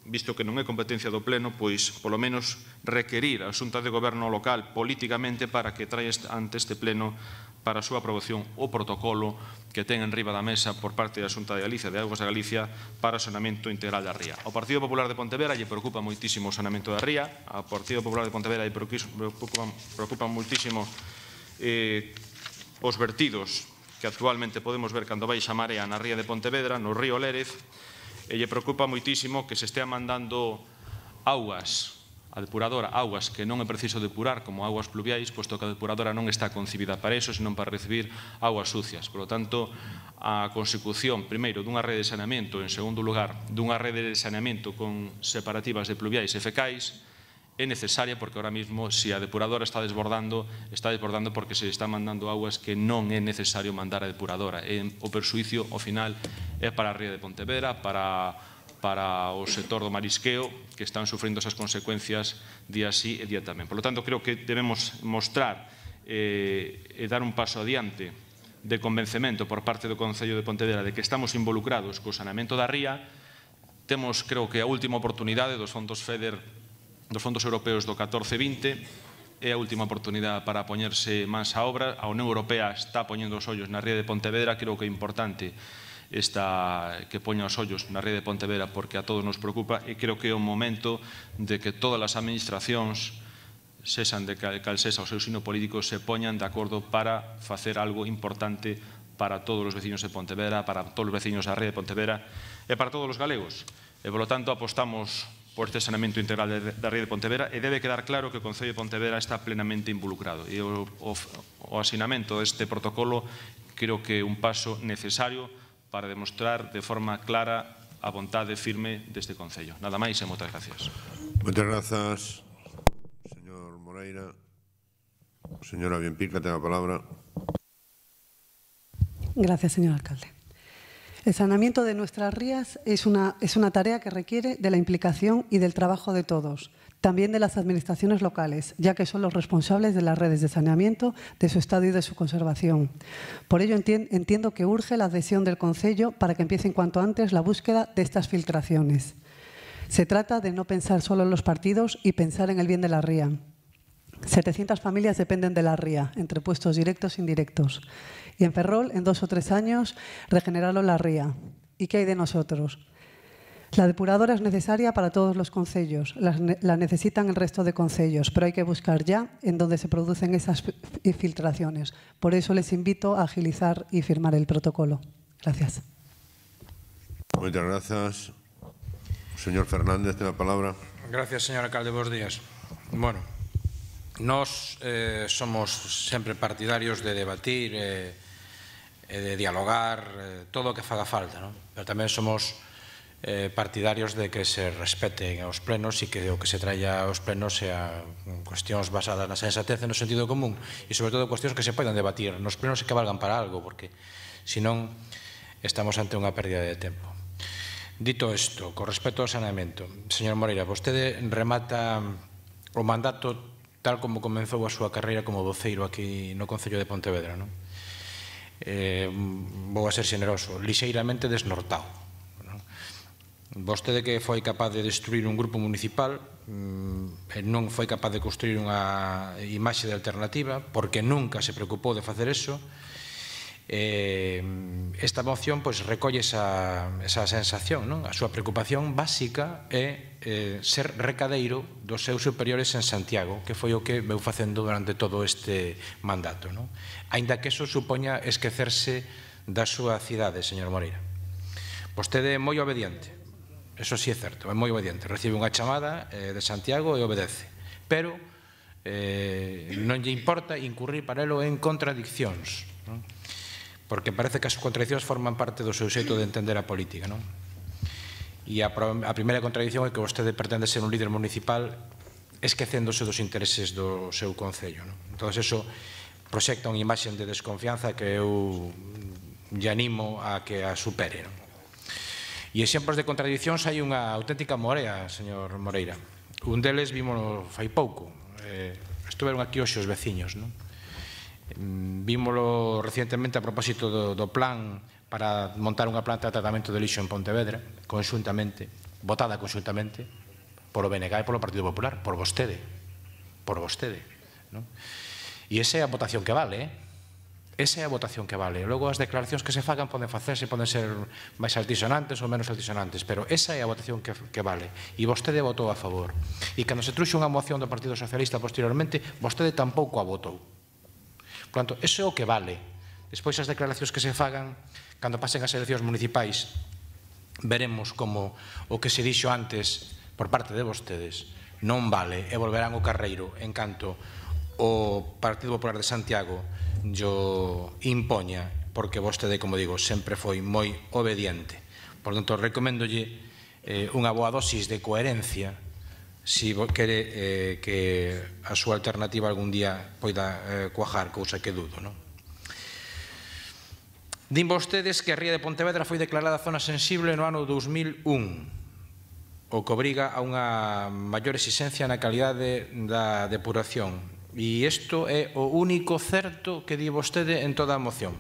visto que non é competencia do Pleno, pois, polo menos, requerir a Xunta de Goberno local políticamente para que traia ante este Pleno para a súa aprobación o protocolo que ten en riba da mesa por parte da Xunta de Galicia, de Augas de Galicia, para o saneamento integral da ría. Ao Partido Popular de Pontevedra lle preocupa moitísimo o saneamento da ría, ao Partido Popular de Pontevedra lle preocupan moitísimo os vertidos que actualmente podemos ver cando baixa a marea na ría de Pontevedra, no río Lérez, e lle preocupa moitísimo que se estea mandando augas a depuradora, augas que non é preciso depurar como augas pluviais, posto que a depuradora non está concibida para eso, senón para recibir augas sucias. Por lo tanto, a consecución, primeiro, dunha rede de saneamento, en segundo lugar, dunha rede de saneamento con separativas de pluviais e fecais, é necesaria porque ahora mismo, se a depuradora está desbordando porque se está mandando augas que non é necesario mandar a depuradora. O perxuicio, ao final, é para a ría de Pontevedra, para o sector do marisqueo, que están sufrindo esas consecuencias día sí e día tamén. Por lo tanto, creo que debemos mostrar e dar un paso adiante de convencemento por parte do Concello de Pontevedra de que estamos involucrados co saneamento da ría. Temos, creo que, a última oportunidade dos fondos FEDER, dos fondos europeos do 14-20, é a última oportunidade para poñerse mans á obra. A Unión Europea está poñendo os ollos na ría de Pontevedra. Creo que é importante que poña os ollos na ría de Pontevedra porque a todos nos preocupa, e creo que é o momento de que todas as administracións, sexan de cal sexa o seu signo político, se poñan de acordo para facer algo importante para todos os veciños de Pontevedra, para todos os veciños da ría de Pontevedra e para todos os galegos. E, polo tanto, apostamos por este saneamento integral da ría de Pontevedra, e debe quedar claro que o Concello de Pontevedra está plenamente involucrado. E o asinamento deste protocolo creo que é un paso necesario para demostrar de forma clara a vontade firme deste Concello. Nada máis e moitas gracias. Moitas grazas, señor Moreira. Señora Bienpica, ten a palabra. Gracias, señor alcalde. El saneamiento de nuestras rías es una tarea que requiere de la implicación y del trabajo de todos, también de las administraciones locales, ya que son los responsables de las redes de saneamiento, de su estado y de su conservación. Por ello entiendo que urge la adhesión del Concello para que empiece en cuanto antes la búsqueda de estas filtraciones. Se trata de no pensar solo en los partidos y pensar en el bien de la ría. 700 familias dependen de la ría, entre puestos directos e indirectos. Y en Ferrol, en 2 o 3 años, regeneraron la ría. ¿Y qué hay de nosotros? La depuradora es necesaria para todos los concellos, la necesitan el resto de concellos, pero hay que buscar ya en dónde se producen esas filtraciones. Por eso les invito a agilizar y firmar el protocolo. Gracias. Muchas gracias. Señor Fernández, tiene la palabra. Gracias, señor alcalde. Buenos días. Bueno, nós somos sempre partidarios de debatir de dialogar todo o que faga falta, non? Pero tamén somos partidarios de que se respeten os plenos e que o que se traia aos plenos sea cuestións basadas na sensatez e no sentido común e sobre todo cuestións que se poidan debatir nos plenos e que valgan para algo, porque senón estamos ante unha pérdida de tempo. Dito isto, con respecto ao saneamento, señor Moreira, vostede remata o mandato tal como comenzou a súa carreira como voceiro aquí no Concello de Pontevedra, non? Vou a ser xeneroso, lixeiramente desnortado. Vostede que foi capaz de destruir un grupo municipal non foi capaz de construir unha imaxe de alternativa porque nunca se preocupou de facer eso. Esta moción recolle esa sensación, a súa preocupación básica é ser recadeiro dos seus superiores en Santiago, que foi o que veu facendo durante todo este mandato, aínda que eso supoña esquecerse da súa cidade, señor Moreira. Vostede é moi obediente, eso sí é certo, é moi obediente, recibe unha chamada de Santiago e obedece, pero non lle importa incurrir para elo en contradiccións, porque parece que as contradiccións forman parte do seu xeito de entender a política, non? E a primeira contradicción é que vostede pretende ser un líder municipal esquecéndose dos intereses do seu concello, non? Entón, eso proxecta unha imaxe de desconfianza que eu lle animo a que a supere, non? E exemplos de contradiccións hai unha auténtica morea, señor Moreira. Un deles vímolo fai pouco. Estuveron aquí hoxe os veciños, non? Vímolo recientemente a propósito do plan para montar unha planta de tratamento de lixo en Pontevedra, conxuntamente, votada conxuntamente polo BNG e polo Partido Popular, por vostede. E esa é a votación que vale, esa é a votación que vale. Logo as declaracións que se fagan poden facerse, poden ser máis altisonantes ou menos altisonantes, pero esa é a votación que vale. E vostede votou a favor. E cando se truxe unha moción do Partido Socialista posteriormente, vostede tampouco a votou. Por tanto, eso é o que vale. Despois as declaracións que se fagan, cando pasen as eleccións municipais, veremos como o que se dixo antes por parte de vostedes non vale e volverán o carreiro en canto o Partido Popular de Santiago yo impoña, porque vostede, como digo, sempre foi moi obediente. Por tanto, recoméndolle unha boa dosis de coherencia se quere que a súa alternativa algún día poida cuajar, cousa que dudo, non? Din vostedes que a ría de Pontevedra foi declarada zona sensible no ano 2001, o que obriga a unha maior exigencia na calidade da depuración. E isto é o único certo que di vostede en toda a moción.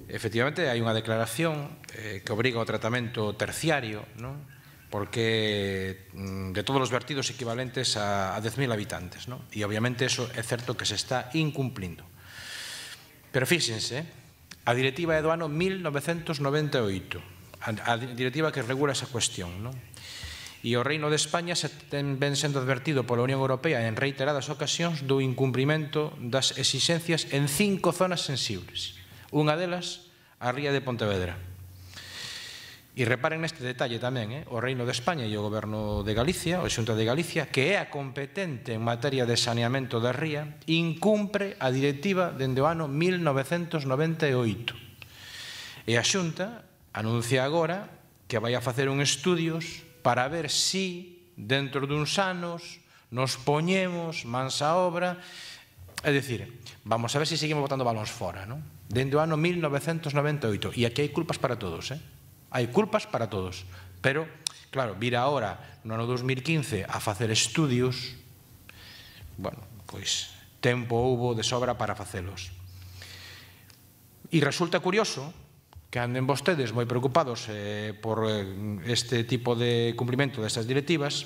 Efectivamente, hai unha declaración que obriga ao tratamento terciario, non? Porque de todos os vertidos equivalentes a 10.000 habitantes, non? E obviamente eso é certo que se está incumplindo. Pero fíxense, a directiva é do ano 1998, a directiva que regula esa cuestión, non? E o Reino de España ven sendo advertido pola Unión Europea en reiteradas ocasións do incumprimento das exixencias en 5 zonas sensibles. Unha delas, a ría de Pontevedra. E reparen neste detalle tamén, o Reino de España e o Goberno de Galicia, o Xunta de Galicia, que é a competente en materia de saneamento da ría, incumpre a directiva dende o ano 1998. E a Xunta anuncia agora que vai a facer un estudios para ver si, dentro duns anos, nos poñemos mans a obra. É dicir, vamos a ver se seguimos botando balóns fora, non? Dende o ano 1998. E aquí hai culpas para todos, hai culpas para todos. Pero, claro, vir agora, no ano 2015, a facer estudios, bueno, pois, tempo houbo de sobra para facelos. E resulta curioso que anden vostedes moi preocupados por este tipo de cumprimento destas directivas.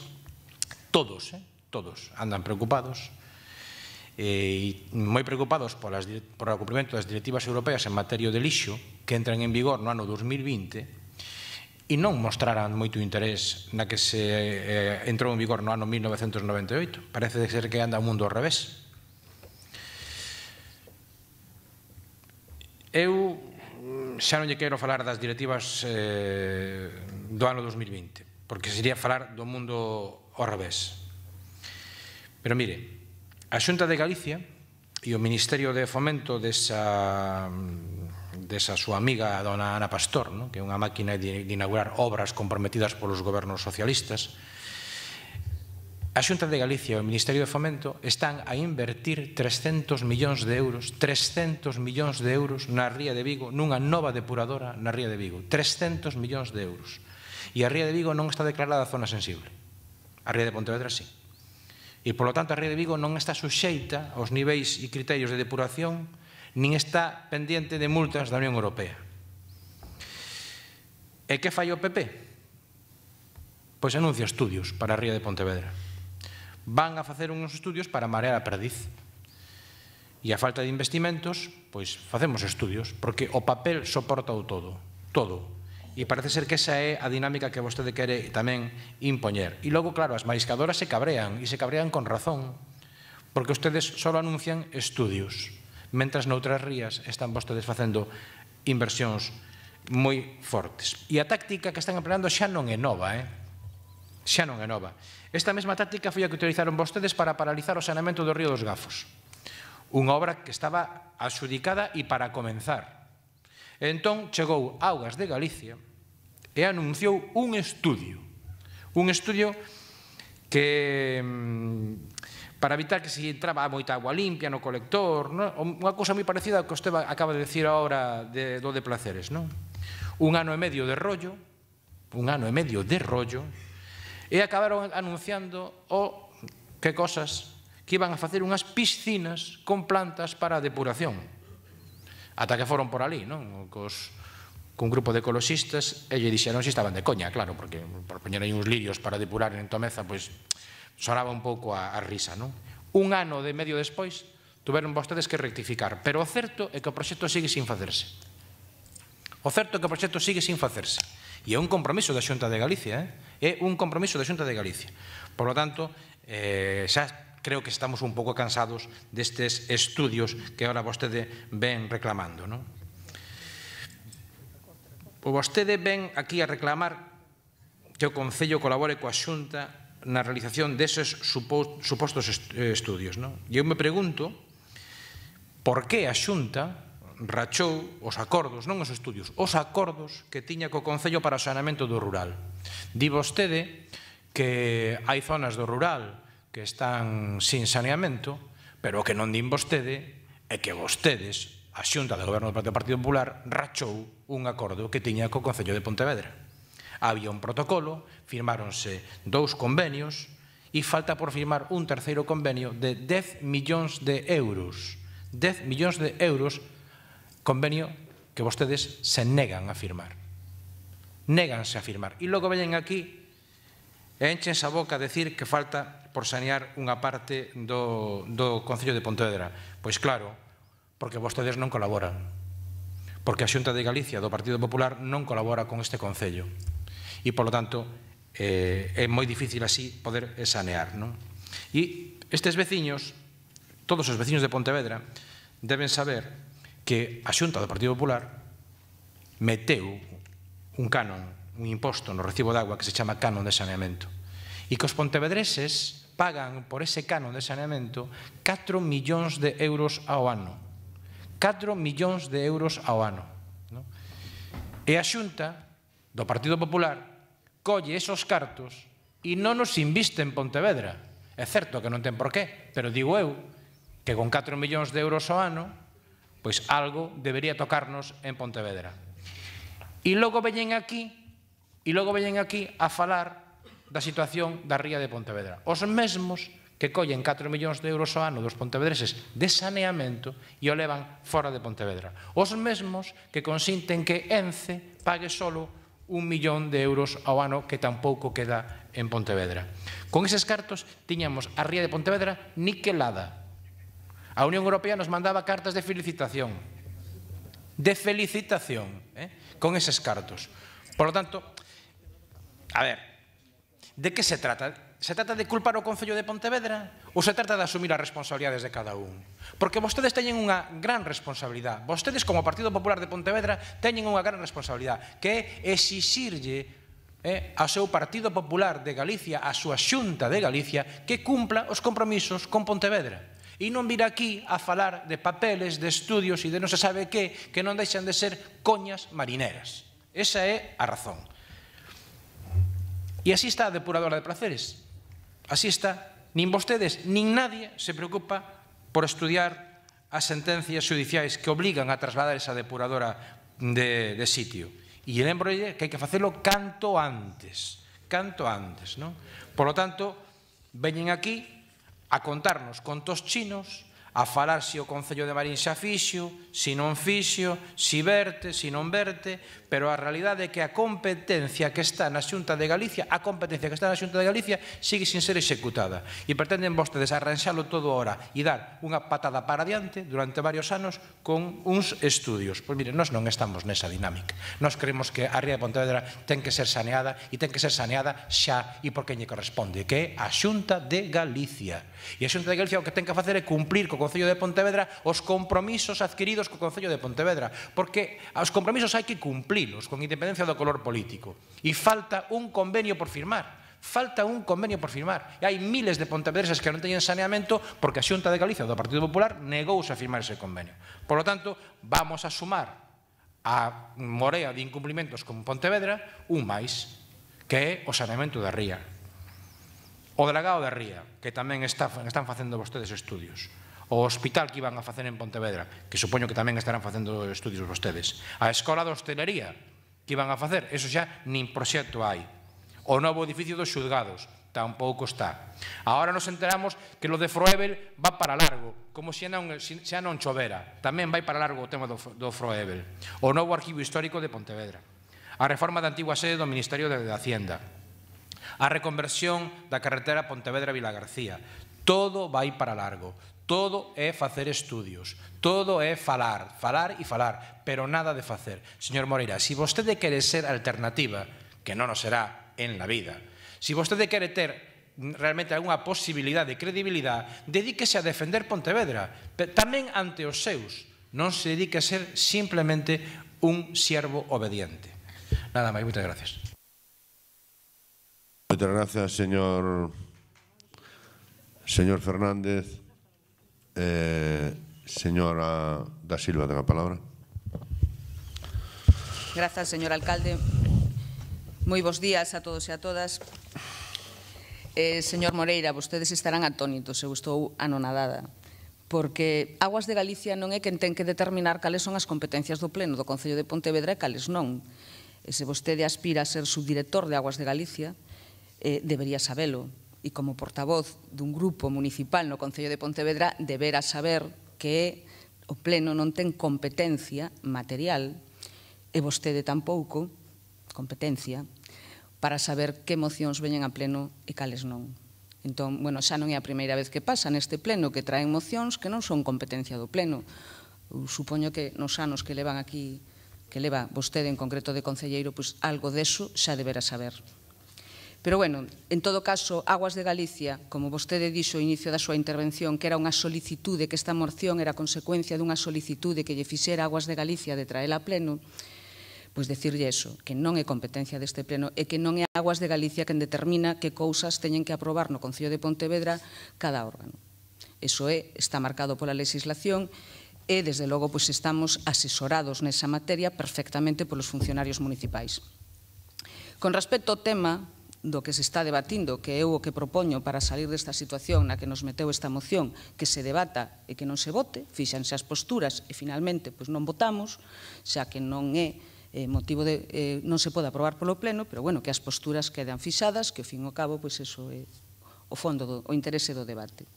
Todos andan preocupados e moi preocupados por o cumprimento das directivas europeas en materia de lixo que entran en vigor no ano 2020 e non mostraran moito interés na que se entrou en vigor no ano 1998. Parece ser que anda o mundo ao revés. Eu xa non lle quero falar das directivas do ano 2020, porque sería falar do mundo ao revés. Pero mire, a Xunta de Galicia e o Ministerio de Fomento desa súa amiga dona Ana Pastor, que é unha máquina de inaugurar obras comprometidas polos gobernos socialistas, a Xunta de Galicia e o Ministerio de Fomento están a invertir 300 millóns de euros na ría de Vigo, nunha nova depuradora na ría de Vigo. 300 millóns de euros. E a ría de Vigo non está declarada zona sensible. A ría de Pontevedra sí. E, polo tanto, a ría de Vigo non está suxeita aos niveis e criterios de depuración, nin está pendiente de multas da Unión Europea. E que fai o PP? Pois anuncia estudios para a ría de Pontevedra. Van a facer uns estudios para marear a perdiz. E a falta de investimentos, pois facemos estudios, porque o papel soporta o todo. E parece ser que esa é a dinámica que vostede quere tamén impoñer. E logo, claro, as mariscadoras se cabrean, e se cabrean con razón, porque ustedes só anuncian estudios, mentras noutras rías están vostedes facendo inversións moi fortes. E a táctica que están empleando xa non é nova, xa non é nova. Esta mesma táctica foi a que utilizaron vostedes para paralizar o saneamento do río dos Gafos. Unha obra que estaba adxudicada e para comenzar. Entón, chegou Augas de Galicia e anunciou un estudio que, para evitar que se entraba moita agua limpia no colector, unha cousa moi parecida ao que usted acaba de decir ahora do de Placeres, non? 1 ano e medio de rollo, e acabaron anunciando que cosas, que iban a facer unhas piscinas con plantas para a depuración. Ata que foron por ali, non? Cos cun grupo de ecoloxistas e lle dixeron se estaban de coña, claro, porque por poñer aí uns lirios para depurar en Tomeza, pois sonaba un pouco a risa, non? Un ano e medio despois tuveron vostedes que rectificar, pero o certo é que o proxecto sigue sin facerse. O certo é que o proxecto sigue sin facerse. E é un compromiso da Xunta de Galicia, é un compromiso da Xunta de Galicia. Por lo tanto, xa creo que estamos un pouco cansados destes estudios que agora vostede ven reclamando, non? Vostede ven aquí a reclamar que o Concello colabore coa Xunta na realización deses supostos estudios, non? E eu me pregunto por que a Xunta rachou os acordos, non os estudios, os acordos que tiña co Concello para o saneamento do rural. Di vostede que hai zonas do rural que están sin saneamento, pero o que non din vostede é que vostedes, a Xunta de Goberno do Partido Popular, rachou un acordo que tiña co Concello de Pontevedra. Había un protocolo, firmáronse 2 convenios e falta por firmar un terceiro convenio de 10 millóns de euros. 10 millóns de euros, convenio que vostedes se negan a firmar. Néganse a firmar. E logo veñen aquí e enchense a boca a decir que falta por sanear unha parte do Concello de Pontevedra. Pois claro, porque vostedes non colaboran. Porque a Xunta de Galicia do Partido Popular non colabora con este Concello. E, polo tanto, é moi difícil así poder sanear, non? E estes veciños, todos os veciños de Pontevedra, deben saber que a Xunta do Partido Popular meteu un canon, un imposto no recibo de agua que se chama canon de saneamento e que os pontevedreses pagan por ese canon de saneamento 4 millóns de euros ao ano. 4 millóns de euros ao ano. E a Xunta do Partido Popular colle esos cartos e non os inviste en Pontevedra. É certo que non ten por qué, pero digo eu que con 4 millóns de euros ao ano pois algo debería tocarnos en Pontevedra. E logo veñen aquí a falar da situación da ría de Pontevedra. Os mesmos que collen 4 millóns de euros ao ano dos pontevedreses de saneamento e o levan fora de Pontevedra. Os mesmos que consinten que ENCE pague solo 1 millón de euros ao ano que tampouco queda en Pontevedra. Con eses cartos tiñamos a ría de Pontevedra niquelada. A Unión Europea nos mandaba cartas de felicitación, con eses cartos. Por lo tanto, a ver, de que se trata? Se trata de culpar o Concello de Pontevedra ou se trata de asumir as responsabilidades de cada un? Porque vostedes teñen unha gran responsabilidade. Vostedes, como Partido Popular de Pontevedra, teñen unha gran responsabilidade, que é exixirlle ao seu Partido Popular de Galicia, a súa Xunta de Galicia, que cumpla os compromisos con Pontevedra. E non vir aquí a falar de papeles, de estudios e de non se sabe que non deixan de ser coñas marineras. Esa é a razón. E así está a depuradora de placeres. Así está. Nin vostedes, nin nadie se preocupa por estudiar as sentencias judiciais que obligan a trasladar esa depuradora de sitio. E lembrolle que hai que facelo canto antes, non? Por lo tanto, veñen aquí a contarnos contos chinos, a falar se o Concello de Marín xa fixo, se non fixo, se verte, se non verte, pero a realidade é que a competencia que está na Xunta de Galicia, sigue sin ser executada. E pretenden vostedes arranxalo todo ahora e dar unha patada para adiante durante varios anos con uns estudios. Pois mire, nós non estamos nesa dinámica. Nós creemos que a ría de Pontevedra ten que ser saneada e ten que ser saneada xa e por quen lle corresponde, que é a Xunta de Galicia. E a Xunta de Galicia o que ten que facer é cumplir co Concello de Pontevedra os compromisos adquiridos co Concello de Pontevedra, porque os compromisos hai que cumplilos con independencia do color político. E falta un convenio por firmar. E hai miles de pontevedreses que non teñen saneamento porque a Xunta de Galicia do Partido Popular negouse a firmar ese convenio. Por lo tanto, vamos a sumar a morea de incumplimentos con Pontevedra un máis, que é o saneamento da ría. O dragado da ría, que tamén están facendo vostedes estudios. O hospital que iban a facer en Pontevedra, que supoño que tamén estarán facendo estudios vostedes. A escola de hostelería que iban a facer, eso xa nin proxecto hai. O novo edificio dos xulgados, tampouco está. Agora nos enteramos que lo de Froebel va para largo, como se non chovera. Tamén vai para largo o tema do Froebel. O novo arquivo histórico de Pontevedra. A reforma da antigua sede do Ministerio de Hacienda. A reconversión da carretera Pontevedra-Vilagarcía. Todo vai para largo. Todo é facer estudios. Todo é falar, falar e falar, pero nada de facer. Señor Moreira, se vostede quere ser alternativa, que non o será en la vida, se vostede quere ter realmente algunha posibilidad de credibilidade, dedíquese a defender Pontevedra, tamén ante os seus. Non se dedique a ser simplemente un siervo obediente. Nada máis, moitas gracias. Moitas gracias, señor Fernández. Señora da Silva, ten a palabra. Grazas, señor alcalde. Moi bons días a todos e a todas. Señor Moreira, vostedes estarán atónitos, eu estou anonadada, porque Aguas de Galicia non é quen ten que determinar cales son as competencias do Pleno do Concello de Pontevedra e cales non. E se vostede aspira a ser subdirector de Aguas de Galicia, debería sabelo. E como portavoz dun grupo municipal no Concello de Pontevedra, deberá saber que o Pleno non ten competencia material, e vostede tampouco, competencia, para saber que mocións veñen a Pleno e cales non. Entón, bueno, xa non é a primeira vez que pasa neste Pleno que traen mocións que non son competencia do Pleno. Eu supoño que nos anos que levan aquí, que leva vostede en concreto de concelleiro, pois algo deso xa deberá saber. Pero, bueno, en todo caso, Aguas de Galicia, como vostede dixo ao inicio da súa intervención, que era unha solicitude, que esta moción era consecuencia dunha solicitude que lle fixera Aguas de Galicia de traela a Pleno, pois decirlle eso, que non é competencia deste Pleno e que non é Aguas de Galicia quen determina que cousas teñen que aprobar no Concello de Pontevedra cada órgano. Eso está marcado pola legislación e, desde logo, pois estamos asesorados nesa materia perfectamente polos funcionarios municipais. Con respecto ao tema do que se está debatindo, que é o que propoño para salir desta situación na que nos meteu esta moción, que se debata e que non se vote, fíxanse as posturas e finalmente non votamos, xa que non é motivo de non se pode aprobar polo Pleno, pero bueno, que as posturas quedan fixadas, que ao fin e ao cabo, pois eso é o fondo, o interese do debate.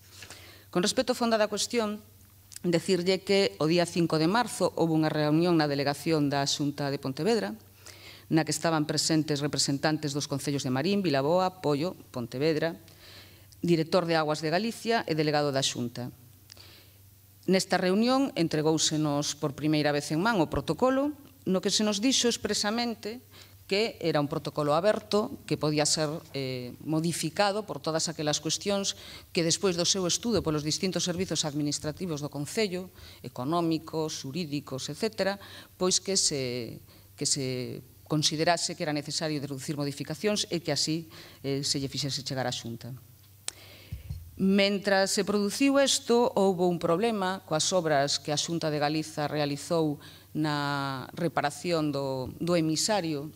Con respecto ao fondo da cuestión, decirlle que o día 5 de marzo houve unha reunión na delegación da Xunta de Pontevedra, na que estaban presentes representantes dos concellos de Marín, Vilaboa, Pollo, Pontevedra, director de Aguas de Galicia e delegado da Xunta. Nesta reunión entregóusenos por primeira vez en man o protocolo, no que se nos dixo expresamente que era un protocolo aberto que podía ser modificado por todas aquelas cuestións que despois do seu estudo polos distintos servizos administrativos do Concello, económicos, xurídicos, etc., pois que se considerase que era necesario introducir modificacións e que así se lle fixese chegar á Xunta. Mentras se produciu isto, houve un problema coas obras que a Xunta de Galiza realizou na reparación do emisario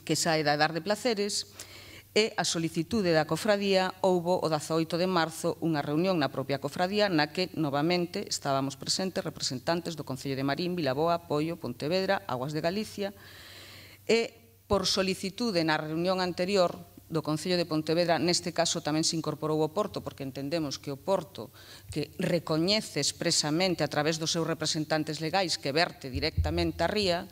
que sae da Edar de Placeres e a solicitude da cofradía houve o 18 de marzo unha reunión na propia cofradía na que novamente estábamos presentes representantes do Concello de Marín, Vilaboa, Pollo, Pontevedra, Aguas de Galicia e por solicitude na reunión anterior do Concello de Pontevedra, neste caso tamén se incorporou o Porto, porque entendemos que o Porto, que recoñece expresamente a través dos seus representantes legais que verte directamente a ría,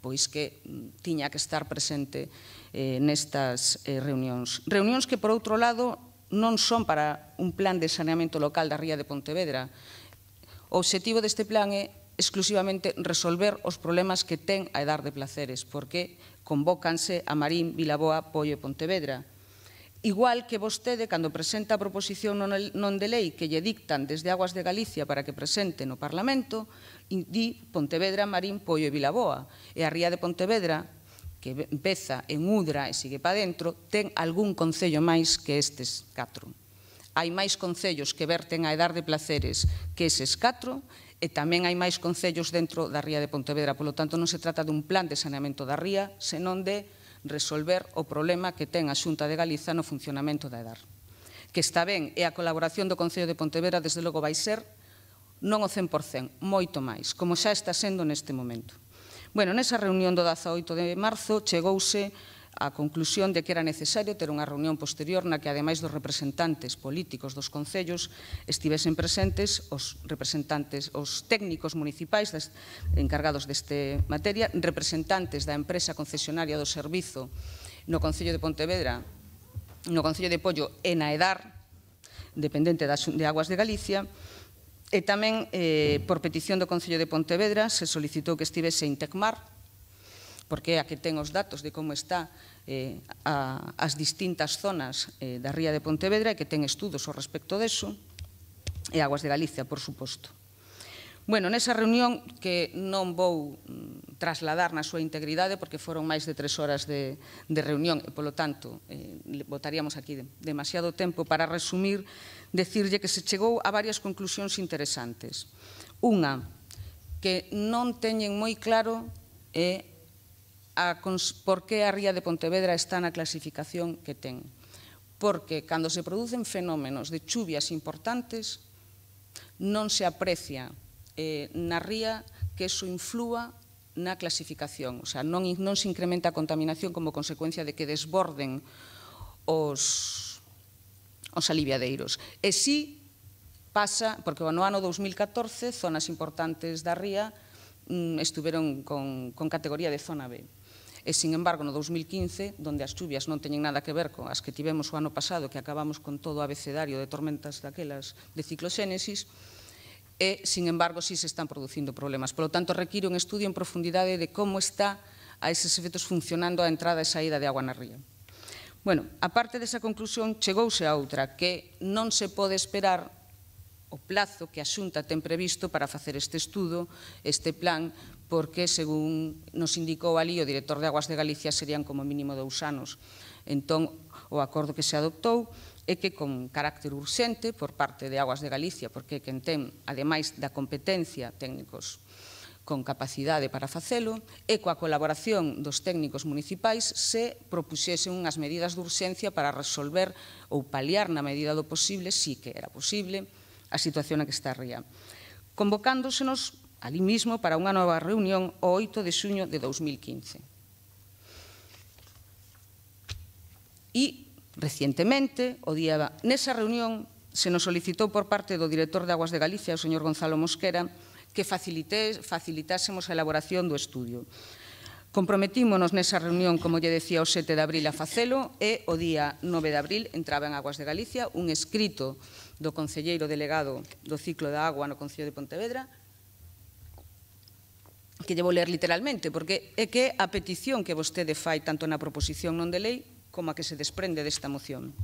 pois que tiña que estar presente nestas reunións. Reunións que, por outro lado, non son para un plan de saneamento local da ría de Pontevedra. O obxectivo deste plan é exclusivamente resolver os problemas que ten a Edar de Placeres, porque convócanse a Marín, Vilaboa, Pollo e Pontevedra. Igual que vostede, cando presenta a proposición non de lei que lle dictan desde Aguas de Galicia para que presente no Parlamento, di Pontevedra, Marín, Pollo e Vilaboa. E a ría de Pontevedra, que empeza en Udra e sigue para dentro, ten algún concello máis que estes 4. Hai máis concellos que verten a Edar de Placeres que eses 4, e tamén hai máis concellos dentro da ría de Pontevedra. Polo tanto, non se trata dun plan de saneamento da ría, senón de resolver o problema que ten a Xunta de Galiza no funcionamento da Edar. Que está ben, e a colaboración do Concello de Pontevedra, desde logo, vai ser non o 100%, moito máis, como xa está sendo neste momento. Bueno, nesa reunión do 18 de marzo chegouse a conclusión de que era necesario ter unha reunión posterior na que, ademais dos representantes políticos dos concellos, estivesen presentes os técnicos municipais encargados deste materia, representantes da empresa concesionaria do servizo no Concello de Pontevedra, no Concello de Pollo e na EDAR, dependente de Aguas de Galicia, e tamén, por petición do Concello de Pontevedra, se solicitou que estivese Intecmar, porque é a que ten os datos de como está as distintas zonas da ría de Pontevedra e que ten estudos ao respecto deso, e Aguas de Galicia, por suposto. Bueno, nesa reunión, que non vou trasladar na súa integridade, porque foron máis de 3 horas de reunión, e, polo tanto, botaríamos aquí demasiado tempo para resumir, decirlle que se chegou a varias conclusións interesantes. Unha, que non teñen moi claro por que a ría de Pontevedra está na clasificación que ten. Porque cando se producen fenómenos de chuvias importantes, non se aprecia na ría que eso inflúa na clasificación. O sea, non se incrementa a contaminación como consecuencia de que desborden os aliviadeiros. E si pasa, porque no ano 2014 zonas importantes da ría estuveron con categoría de zona B. E, sin embargo, no 2015, onde as chuvias non teñen nada que ver con as que tivemos o ano pasado, que acabamos con todo o abecedario de tormentas daquelas de cicloxénesis, e, sin embargo, sí se están producindo problemas. Por lo tanto, require un estudio en profundidade de como está a eses efectos funcionando a entrada e saída de agua na ría. Bueno, aparte desa conclusión, chegouse a outra, que non se pode esperar o plazo que a Xunta ten previsto para facer este estudo, este plan, porque, según nos indicou ali o director de Aguas de Galicia, serían como mínimo 2 anos. Entón, o acordo que se adoptou é que, con carácter urxente por parte de Aguas de Galicia, porque quen ten, ademais da competencia, técnicos con capacidade para facelo, e coa colaboración dos técnicos municipais se propuxesen unhas medidas de urxencia para resolver ou paliar na medida do posible, si que era posible, a situación na que está a ría. Convocándosenos ali mismo para unha nova reunión o 8 de xuño de 2015. E, recientemente, nesa reunión, se nos solicitou por parte do director de Aguas de Galicia, o señor Gonzalo Mosquera, que facilitásemos a elaboración do estudio. Comprometímonos nesa reunión, como lle decía, o 7 de abril a facelo, e o día 9 de abril entraba en Aguas de Galicia un escrito do concelleiro delegado do ciclo da agua no Concello de Pontevedra, que lle vou ler literalmente, porque é que a petición que vostede fai tanto na proposición non de lei como a que se desprende desta moción.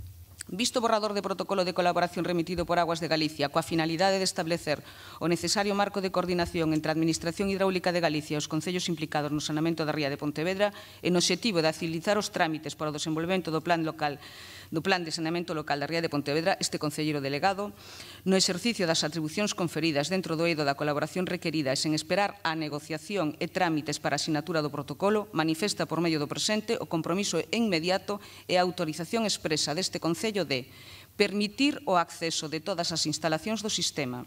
Visto o borrador de protocolo de colaboración remitido por Aguas de Galicia coa finalidade de establecer o necesario marco de coordinación entre a Administración Hidráulica de Galicia e os concellos implicados no saneamento da ría de Pontevedra e no obxectivo de agilizar os trámites para o desenvolvemento do plan de saneamento local da ría de Pontevedra, este concelleiro delegado, no exercicio das atribucións conferidas dentro do eido da colaboración requerida e sen esperar a negociación e trámites para a sinatura do protocolo, manifesta por medio do presente o compromiso inmediato e a autorización expresa deste concello de permitir o acceso de todas as instalacións do sistema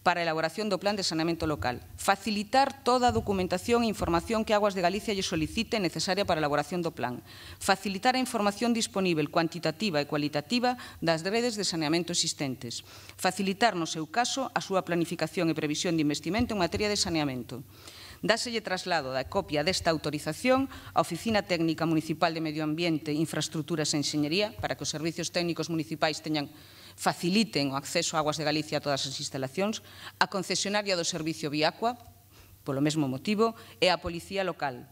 para a elaboración do plan de saneamento local, facilitar toda a documentación e información que Aguas de Galicia lle solicite necesaria para a elaboración do plan, facilitar a información disponível cuantitativa e cualitativa das redes de saneamento existentes, facilitar, no seu caso, a súa planificación e previsión de investimento en materia de saneamento. Dáselle traslado da copia desta autorización á Oficina Técnica Municipal de Medio Ambiente, Infraestructuras e Enxeñería para que os servicios técnicos municipais faciliten o acceso a Aguas de Galicia a todas as instalacións, a concesionaria do servicio Viacua, polo mesmo motivo, e a Policía Local,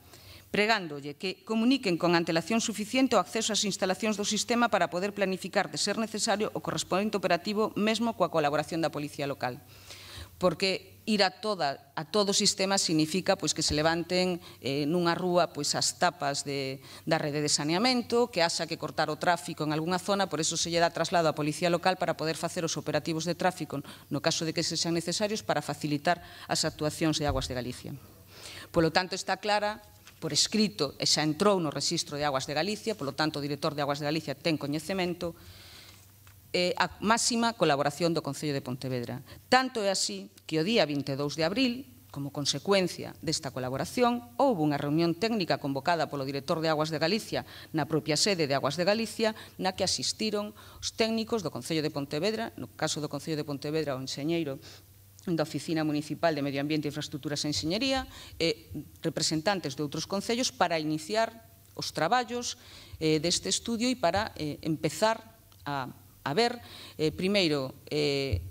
pregándolle que comuniquen con antelación suficiente o acceso ás instalacións do sistema para poder planificar, de ser necesario, o correspondente operativo mesmo coa colaboración da Policía Local. Porque ir a todo o sistema significa que se levanten nunha rúa as tapas da rede de saneamento, que haxa que cortar o tráfico en algunha zona, por eso se lle dá traslado á Policía Local para poder facer os operativos de tráfico no caso de que se sean necesarios para facilitar as actuacións de Aguas de Galicia. Polo tanto, está clara, por escrito, e xa entrou no rexistro de Aguas de Galicia, polo tanto, o director de Aguas de Galicia ten coñecemento, a máxima colaboración do Concello de Pontevedra. Tanto é así que o día 22 de abril, Como consecuencia desta colaboración, houve unha reunión técnica convocada polo director de Aguas de Galicia na propia sede de Aguas de Galicia, na que asistiron os técnicos do Concello de Pontevedra, no caso do Concello de Pontevedra, o enxeñeiro da Oficina Municipal de Medio Ambiente, Infraestructuras e Enxeñería e representantes de outros concellos para iniciar os traballos deste estudio e para empezar a ver, primeiro,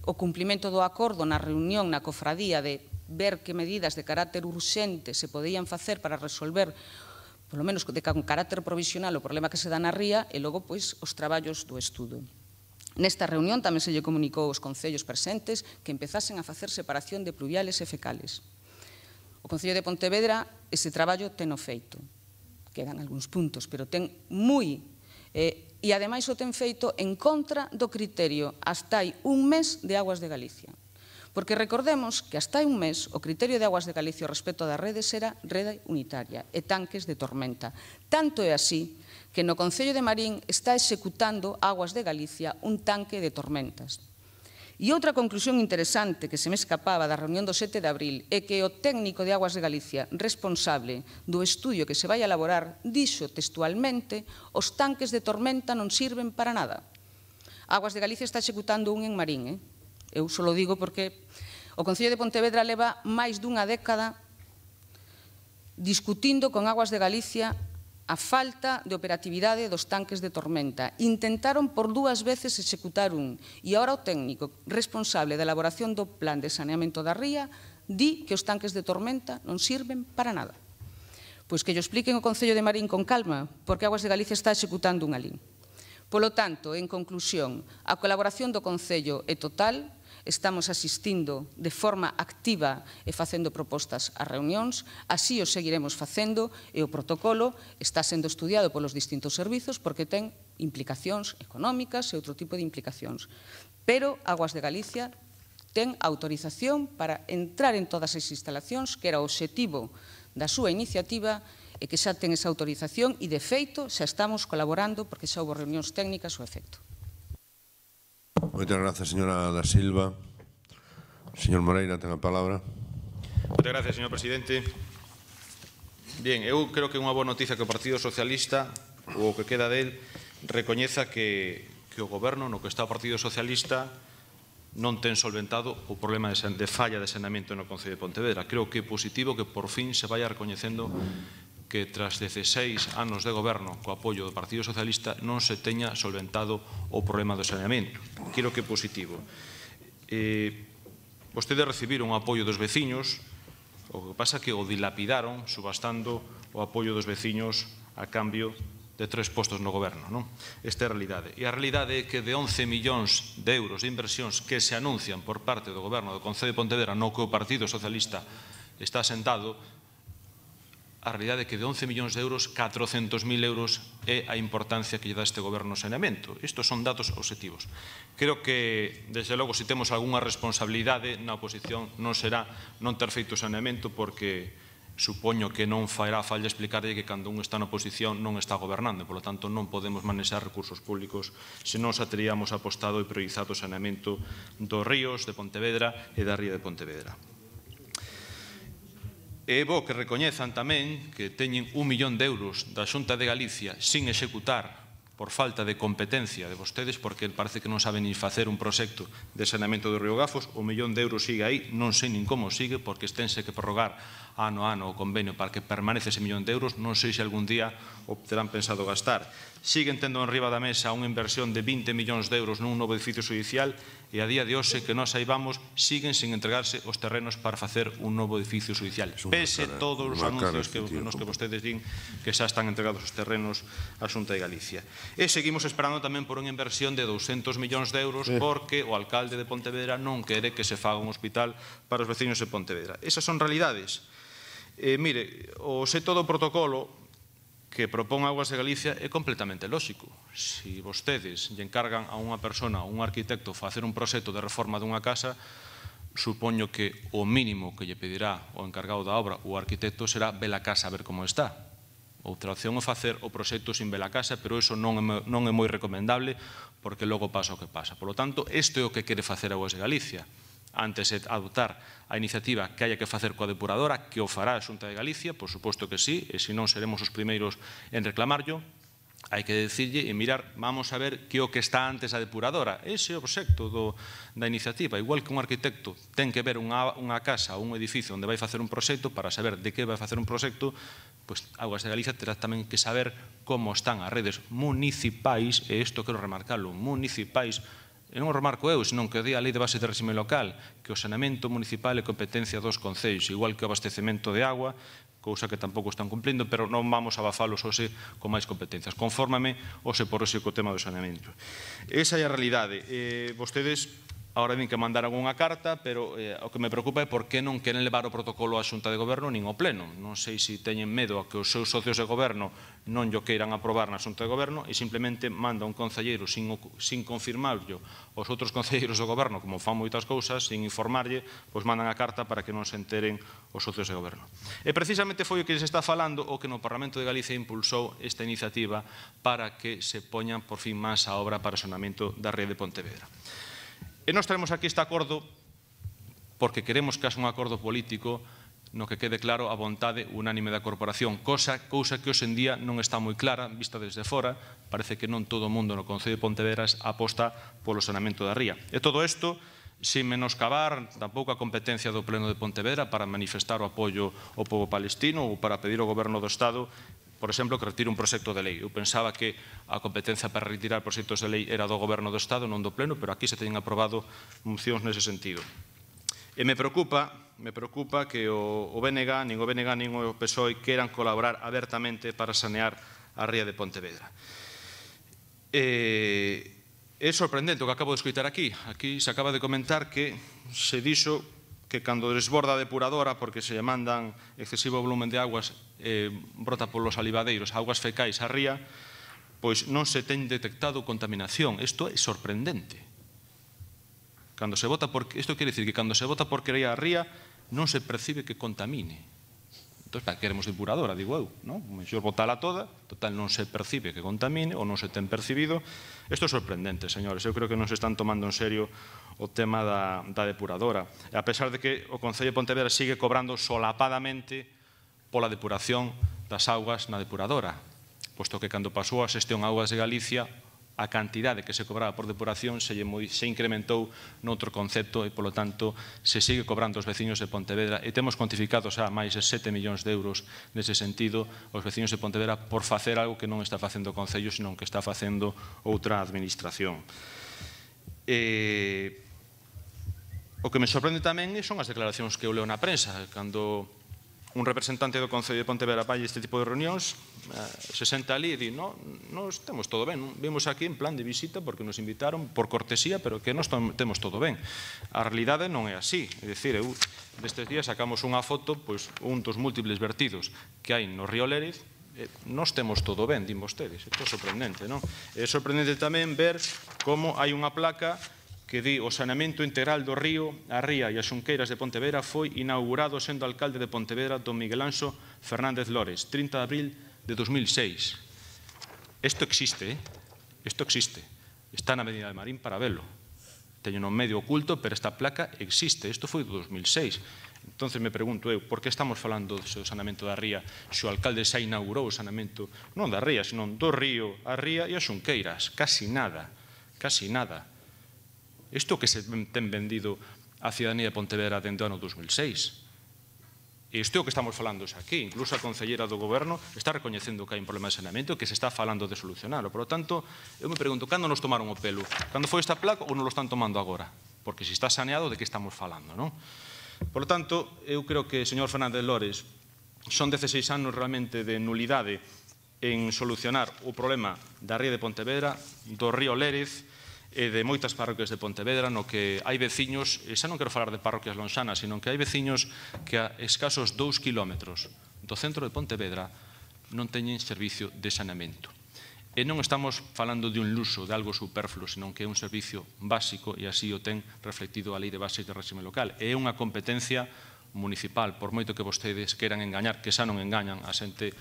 o cumplimento do acordo na reunión na cofradía de ver que medidas de carácter urxente se podían facer para resolver, polo menos con carácter provisional, o problema que se dá na ría e logo, pois, os traballos do estudo. Nesta reunión tamén se lle comunicou aos concellos presentes que empezasen a facer separación de pluviales e fecales. O Concello de Pontevedra ese traballo teno feito. Quedan algúns puntos, pero ten moi... E, ademais, o ten feito en contra do criterio hasta hai un mes de Aguas de Galicia. Porque recordemos que hasta hai un mes o criterio de Aguas de Galicia respecto das redes era rede unitaria e tanques de tormenta. Tanto é así que no Concello de Marín está executando Aguas de Galicia un tanque de tormentas. E outra conclusión interesante que se me escapaba da reunión do 7 de abril é que o técnico de Aguas de Galicia responsable do estudio que se vai a elaborar dixo textualmente os tanques de tormenta non sirven para nada. Aguas de Galicia está executando un en Marín, Eu só lo digo porque o Concello de Pontevedra leva máis dunha década discutindo con Aguas de Galicia a falta de operatividade dos tanques de tormenta. Intentaron por 2 veces executar un e agora o técnico responsable da elaboración do plan de saneamento da ría di que os tanques de tormenta non sirven para nada. Pois que llo expliquen o Concello de Marín con calma, porque Aguas de Galicia está executando un alí. Polo tanto, en conclusión, a colaboración do Concello é total. Estamos asistindo de forma activa e facendo propostas a reunións, así o seguiremos facendo e o protocolo está sendo estudiado polos distintos servizos porque ten implicacións económicas e outro tipo de implicacións. Pero Aguas de Galicia ten autorización para entrar en todas as instalacións, que era o obxectivo da súa iniciativa, e que xa ten esa autorización e, de feito, xa estamos colaborando porque xa houve reunións técnicas ao efecto. Moitas grazas, señora da Silva. Señor Moreira, ten a palabra. Moitas gracias, señor presidente. Bien, eu creo que é unha boa noticia que o Partido Socialista, ou o que queda del, recoñeza que o Goberno, no que está o Partido Socialista, non ten solventado o problema de falla de saneamento no Concello de Pontevedra. Creo que é positivo que por fin se vaya recoñecendo que tras 16 anos de goberno co apoio do Partido Socialista non se teña solventado o problema do saneamento. Creo que é positivo. Vostedes recibiron o apoio dos veciños, o que pasa que o dilapidaron subastando o apoio dos veciños a cambio de 3 postos no goberno. Esta é a realidade. E a realidade é que de 11 millóns de euros de inversións que se anuncian por parte do goberno do Concello de Pontevedra no que o Partido Socialista está sentado, a realidade é que de 11 millóns de euros, 400.000 euros é a importancia que lle dá este goberno ao saneamento. Estos son datos objetivos. Creo que, desde logo, se temos algunha responsabilidade na oposición, non será non ter feito saneamento, porque supoño que non fará falla explicarlle que cando un está na oposición non está gobernando, por lo tanto non podemos manexar recursos públicos se non xa teríamos apostado e priorizado o saneamento dos ríos de Pontevedra e da ría de Pontevedra. É bo que recoñezan tamén que teñen 1 millón de euros da Xunta de Galicia sin executar por falta de competencia de vostedes, porque parece que non saben nin facer un proxecto de saneamento do río Gafos. O 1 millón de euros sigue aí, non sei nin como sigue, porque esténse que prorrogar ano a ano o convenio para que permanece ese 1 millón de euros. Non sei se algún día o terán pensado gastar. Siguen tendo enriba da mesa unha inversión de 20 millóns de euros nun novo edificio judicial e a día de hoxe que nós saibamos siguen sin entregarse os terrenos para facer un novo edificio judicial. Pese todos os anuncios nos que vostedes din que xa están entregados os terrenos á Xunta de Galicia. E seguimos esperando tamén por unha inversión de 200 millóns de euros porque o alcalde de Pontevedra non quere que se faga un hospital para os veciños de Pontevedra. Esas son realidades. Mire, o xeito do protocolo que propón Aguas de Galicia é completamente lóxico. Se vostedes lle encargan a unha persona, a un arquitecto, facer un proxecto de reforma dunha casa, supoño que o mínimo que lle pedirá o encargado da obra o arquitecto será ver a casa a ver como está. Outra opción é facer o proxecto sin ver a casa, pero iso non é moi recomendable porque logo pasa o que pasa. Por lo tanto, isto é o que quere facer Aguas de Galicia. antes de adoptar a iniciativa que haya que facer coa depuradora, que o fará a Xunta de Galicia, por suposto que sí, e se non seremos os primeiros en reclamarlo. Hai que decirlle e mirar, vamos a ver que o que está antes da depuradora. Ese é o obxecto da iniciativa. Igual que un arquitecto ten que ver unha casa ou un edificio onde vai facer un proxecto para saber de que vai facer un proxecto, pois Augas de Galicia terá tamén que saber como están as redes municipais, e isto quero remarcarlo, municipais, e non o remarco eu, senón que di a Lei de Base de Réxime Local, que o saneamento municipal é competencia dos concellos, igual que o abastecemento de agua, cousa que tampouco están cumplindo, pero non vamos a abafalos hoxe con máis competencias. Confórmame hoxe por hoxe co tema do saneamento. Esa é a realidade. Vostedes agora din que mandaron unha carta, pero o que me preocupa é por que non queren levar o protocolo á Xunta de Goberno nin ao Pleno. Non sei se teñen medo a que os seus socios de Goberno non o queiran aprobar na Xunta de Goberno e simplemente manda un concelleiro sin confirmarlo os outros concelleiros do Goberno, como fan moitas cousas, sin informarlle, pois mandan a carta para que non se enteren os socios de Goberno. E precisamente foi o que se está falando o que no Parlamento de Galicia impulsou esta iniciativa para que se poñan por fin máis a obra para o saneamento da rede de Pontevedra. E nós traemos aquí este acordo porque queremos que haxa un acordo político no que quede claro a vontade unánime da corporación, cousa que hoxe en día non está moi clara, vista desde fora. Parece que non todo o mundo no Concello de Pontevedra aposta polo saneamento da ría. E todo isto sin menoscabar tampouco a competencia do Pleno de Pontevedra para manifestar o apoio ao pobo palestino ou para pedir ao Goberno do Estado, por exemplo, que retire un proxecto de lei. Eu pensaba que a competencia para retirar proxectos de lei era do Goberno do Estado, non do Pleno, pero aquí se teñen aprobado mocións nese sentido. E me preocupa que o BNG, nin o PSOE queran colaborar abertamente para sanear a ría de Pontevedra. É sorprendente o que acabo de escoitar aquí. Aquí se acaba de comentar que se dixo que cando desborda a depuradora porque se lle mandan excesivo volumen de aguas brota polos alivadeiros, augas fecais á ría, pois non se ten detectado contaminación. Isto é sorprendente. Isto quere dicir que cando se bota porquería á ría non se percibe que contamine. Entón, para que queremos depuradora, digo eu, non? Mellor botala toda, total non se percibe que contamine ou non se ten percibido. Isto é sorprendente, señores. Eu creo que non se están tomando en serio o tema da depuradora. E a pesar de que o Concello de Pontevedra sigue cobrando solapadamente pola depuración das augas na depuradora, posto que cando pasou a xestión Augas de Galicia, a cantidade que se cobraba por depuración se incrementou noutro concepto e, polo tanto, se sigue cobrando aos veciños de Pontevedra e temos cuantificados a máis de 7 millóns de euros nese sentido os veciños de Pontevedra por facer algo que non está facendo o Concello, senón que está facendo outra administración. O que me sorprende tamén son as declaracións que eu leo na prensa, cando un representante do Concello de Pontevedra vai a este tipo de reunións, se senta ali e di, nos temos todo ben, vimos aquí en plan de visita porque nos invitaron por cortesía, pero que nos temos todo ben. A realidade non é así, é dicir, destes días sacamos unha foto, pois un dos múltiples vertidos que hai no río Lérez, nos temos todo ben, din vostedes, isto é sorprendente, non? É sorprendente tamén ver como hai unha placa que di o saneamento integral do río, a ría e as xunqueiras de Pontevedra foi inaugurado sendo alcalde de Pontevedra don Miguel Anxo Fernández Lores, 30 de abril de 2006. Isto existe, isto existe. Está na Avenida de Marín para velo. Teño no medio oculto, pero esta placa existe. Isto foi do 2006. Entonces me pregunto eu, por que estamos falando do saneamento da ría se o alcalde xa inaugurou o saneamento non da ría, senón do río, a ría e as xunqueiras? Casi nada, casi nada. Isto que se ten vendido á cidadanía de Pontevedra dende o ano 2006. E isto é o que estamos falando aquí. Incluso a concelleira do Goberno está recoñecendo que hai un problema de saneamento que se está falando de solucionarlo. Por lo tanto, eu me pregunto, cando nos tomaron o pelo? Cando foi esta placa ou non lo están tomando agora? Porque se está saneado, de que estamos falando, non? Por lo tanto, eu creo que, señor Fernández Lores, son 16 anos realmente de nulidade en solucionar o problema da ría de Pontevedra, do río Lérez, e de moitas parroquias de Pontevedra, no que hai veciños, e xa non quero falar de parroquias lonxanas, sino que hai veciños que a escasos 2 kilómetros do centro de Pontevedra non teñen servicio de saneamento. E non estamos falando de un luxo, de algo superfluo, senón que é un servicio básico e así o ten reflectido a Lei de Bases de Réxime Local. É unha competencia municipal, por moito que vostedes queran engañar, que xa non engañan a xente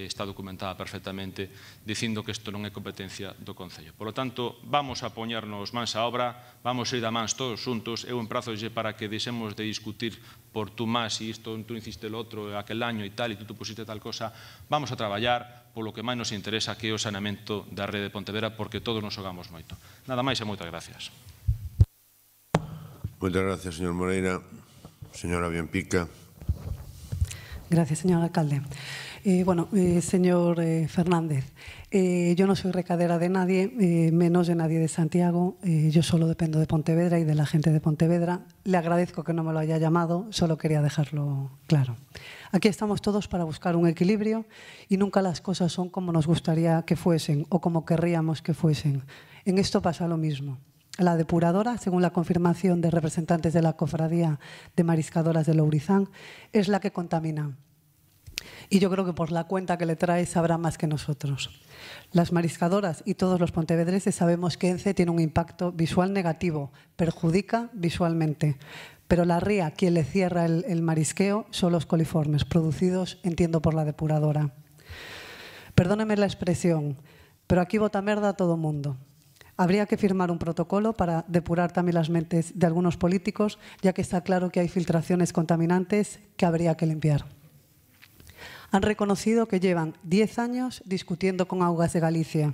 está documentada perfectamente, dicindo que isto non é competencia do Concello. Por lo tanto, vamos a poñernos mans á obra, vamos a ir a mans todos xuntos, eu emprazolle para que deixemos de discutir por tú máis e isto, tú hiciste lo outro aquel año e tal, e tú pusiste tal cosa, vamos a traballar polo que máis nos interesa, que é o saneamento da rede de Pontevedra, porque todos nos xogamos moito. Nada máis e moitas gracias. Moitas gracias, señor Moreira. Señora Bienpica. Gracias, señor alcalde. Señor Fernández, yo no soy recadera de nadie, menos de nadie de Santiago. Yo solo dependo de Pontevedra y de la gente de Pontevedra. Le agradezco que no me lo haya llamado, solo quería dejarlo claro. Aquí estamos todos para buscar un equilibrio y nunca las cosas son como nos gustaría que fuesen o como querríamos que fuesen. En esto pasa lo mismo. La depuradora, según la confirmación de representantes de la Cofradía de Mariscadoras de Lourizán, es la que contamina. Y yo creo que por la cuenta que le trae sabrá más que nosotros. Las mariscadoras y todos los pontevedreses sabemos que ENCE tiene un impacto visual negativo, perjudica visualmente. Pero la ría, quien le cierra el marisqueo, son los coliformes, producidos, entiendo, por la depuradora. Perdóneme la expresión, pero aquí bota merda a todo mundo. Habría que firmar un protocolo para depurar también las mentes de algunos políticos, ya que está claro que hay filtraciones contaminantes que habría que limpiar. Han reconocido que llevan 10 años discutiendo con Augas de Galicia.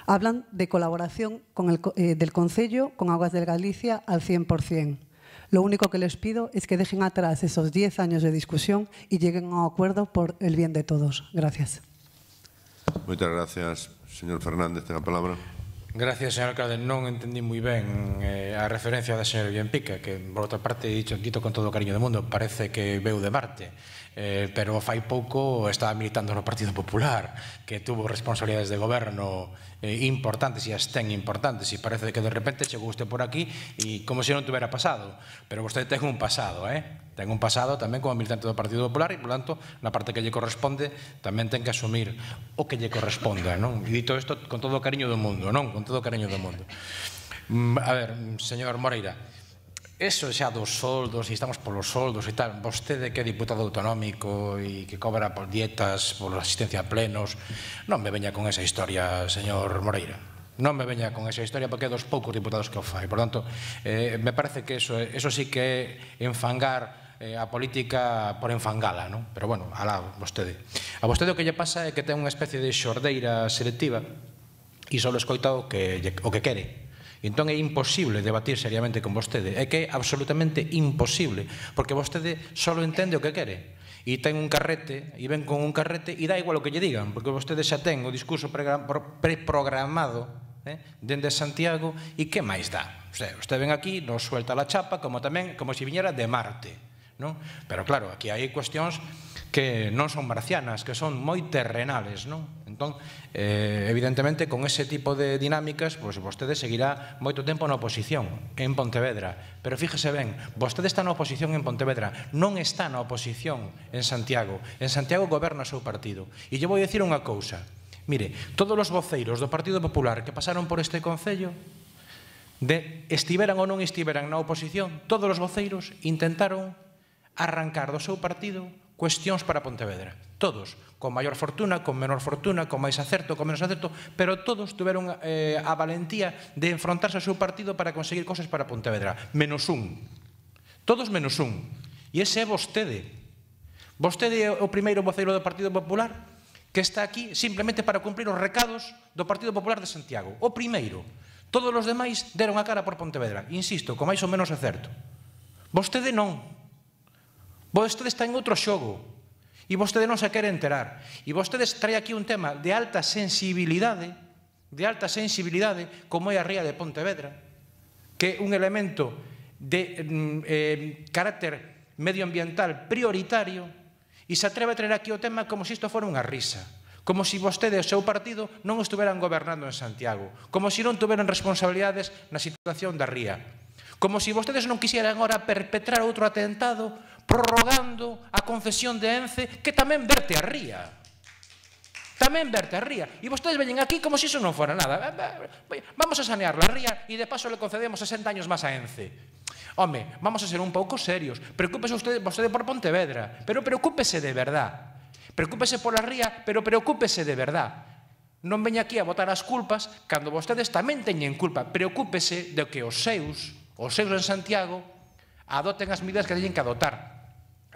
Hablan de colaboración del Concello con Augas de Galicia al 100%. Lo único que les pido es que dejen atrás esos 10 años de discusión y lleguen a un acuerdo por el bien de todos. Gracias. Muchas gracias. Señor Fernández, tenga a palabra. Gracias, señor alcalde. Non entendí moi ben a referencia da señora Bienpica, que, por outra parte, dito con todo o cariño do mundo, parece que veu de Marte. Pero fai pouco estaba militando no Partido Popular, que tuvo responsabilidades de goberno importantes e as ten importantes, e parece que de repente chegou usted por aquí e como se non tuvera pasado. Pero vostede ten un pasado, ten un pasado tamén como militante do Partido Popular e, por tanto, na parte que lle corresponde tamén ten que asumir o que lle corresponda, non? E dito isto con todo o cariño do mundo, non? Con todo o cariño do mundo. A ver, señor Moreira, eso xa dos soldos, e estamos polos soldos e tal, vostede que é diputado autonómico e que cobra por dietas, por asistencia a plenos, non me veña con esa historia, señor Moreira. Non me veña con esa historia porque é dos poucos diputados que o fai. Por tanto, me parece que eso sí que é enfangar a política por enfangala, non? Pero, bueno, alá vostede. A vostede o que lle pasa é que ten unha especie de xordeira selectiva e só escoita o que quere. Entón é imposible debatir seriamente con vostede. É que é absolutamente imposible, porque vostede só entende o que quere. E ten un carrete, e ven con un carrete, e dá igual o que lle digan, porque vostede xa ten o discurso preprogramado dende Santiago, e que máis dá? Vostede ven aquí, nos suelta la chapa, como se viñera de Marte. Pero claro, aquí hai cuestións que non son marcianas, que son moi terrenales, non? Entón, evidentemente, con ese tipo de dinámicas, vostede seguirá moito tempo na oposición en Pontevedra. Pero fíjese ben, vostede está na oposición en Pontevedra, non está na oposición en Santiago. En Santiago goberna o seu partido. E lle vou dicir unha cousa. Mire, todos os voceiros do Partido Popular que pasaron por este Concello, estiveran ou non estiveran na oposición, todos os voceiros intentaron arrancar do seu partido cuestións para Pontevedra. Todos, con maior fortuna, con menor fortuna, con máis acerto, con menos acerto, pero todos tiveron a valentía de enfrontarse ao seu partido para conseguir cosas para Pontevedra. Menos un. Todos menos un. E ese é vostede. Vostede é o primeiro voceiro do Partido Popular que está aquí simplemente para cumprir os recados do Partido Popular de Santiago. O primeiro. Todos os demais deron a cara por Pontevedra. Insisto, con máis ou menos acerto. Vostede non. Vostede está en outro xogo e vostede non se quere enterar. E vostede trae aquí un tema de alta sensibilidade, como é a ría de Pontevedra, que é un elemento de carácter medioambiental prioritario, e se atreve a traer aquí o tema como se isto fora unha risa, como se vostede e o seu partido non estuveran gobernando en Santiago, como se non tuveran responsabilidades na situación da ría, como se vostedes non quixeran agora perpetrar outro atentado prorrogando a concesión de ENCE, que tamén verte a ría. Tamén verte a ría. E vostedes veñen aquí como se iso non fora nada. Vamos a sanear la ría e de paso le concedemos 60 años máis a ENCE. Home, vamos a ser un pouco serios. Preocúpese vostede por Pontevedra, pero preocúpese de verdad. Preocúpese pola ría, pero preocúpese de verdad. Non veña aquí a botar as culpas cando vostedes tamén teñen culpa. Preocúpese de que os seus en Santiago, adoten as medidas que teñen que adotar.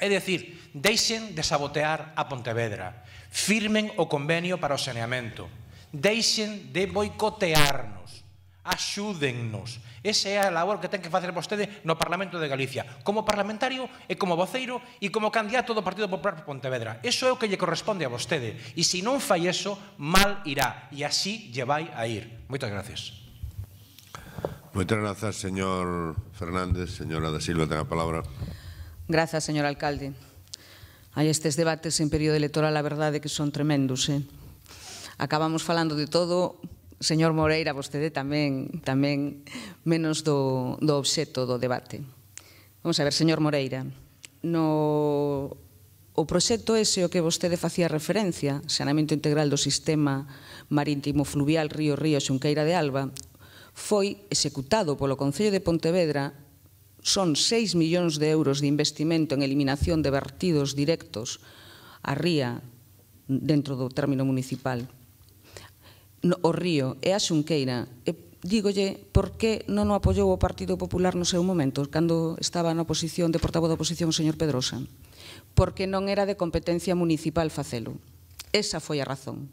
É dicir, deixen de sabotear a Pontevedra, firmen o convenio para o saneamento, deixen de boicotearnos, axúdennos. Esa é a labor que ten que facer vostede no Parlamento de Galicia, como parlamentario e como voceiro e como candidato do Partido Popular por Pontevedra. Eso é o que lle corresponde a vostede. E se non fai eso, mal irá. E así lle vai a ir. Moitas gracias. Moitas grazas, señor Fernández. Señora da Silva, ten a palabra. Grazas, señor alcalde. Hai estes debates en período electoral, a verdade que son tremendos. Acabamos falando de todo, señor Moreira, vostede tamén menos do obxecto do debate. Vamos a ver, señor Moreira, o proxecto ese o que vostede facía referencia, saneamento integral do sistema marítimo fluvial Río Xunqueira de Alba, foi executado polo Concello de Pontevedra. Son 6 millóns de euros de investimento en eliminación de vertidos directos á ría dentro do término municipal. O río e a Xunqueira. Dígolle por que non o apoiou o Partido Popular no seu momento, cando estaba na oposición de portavoz da oposición o señor Pedrosa. Porque non era de competencia municipal facelo. Esa foi a razón.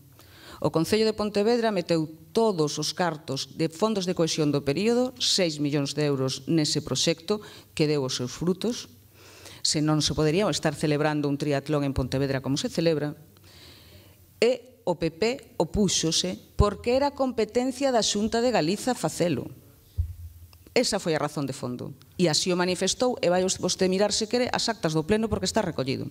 O Concello de Pontevedra meteu todos os cartos de fondos de cohesión do período, 6 millóns de euros nese proxecto que deu os seus frutos. Se non se podería estar celebrando un triatlón en Pontevedra como se celebra. E o PP opúxose porque era competencia da Xunta de Galiza facelo. Esa foi a razón de fondo. E así o manifestou, e vai vostede mirar se quere as actas do pleno porque está recollido.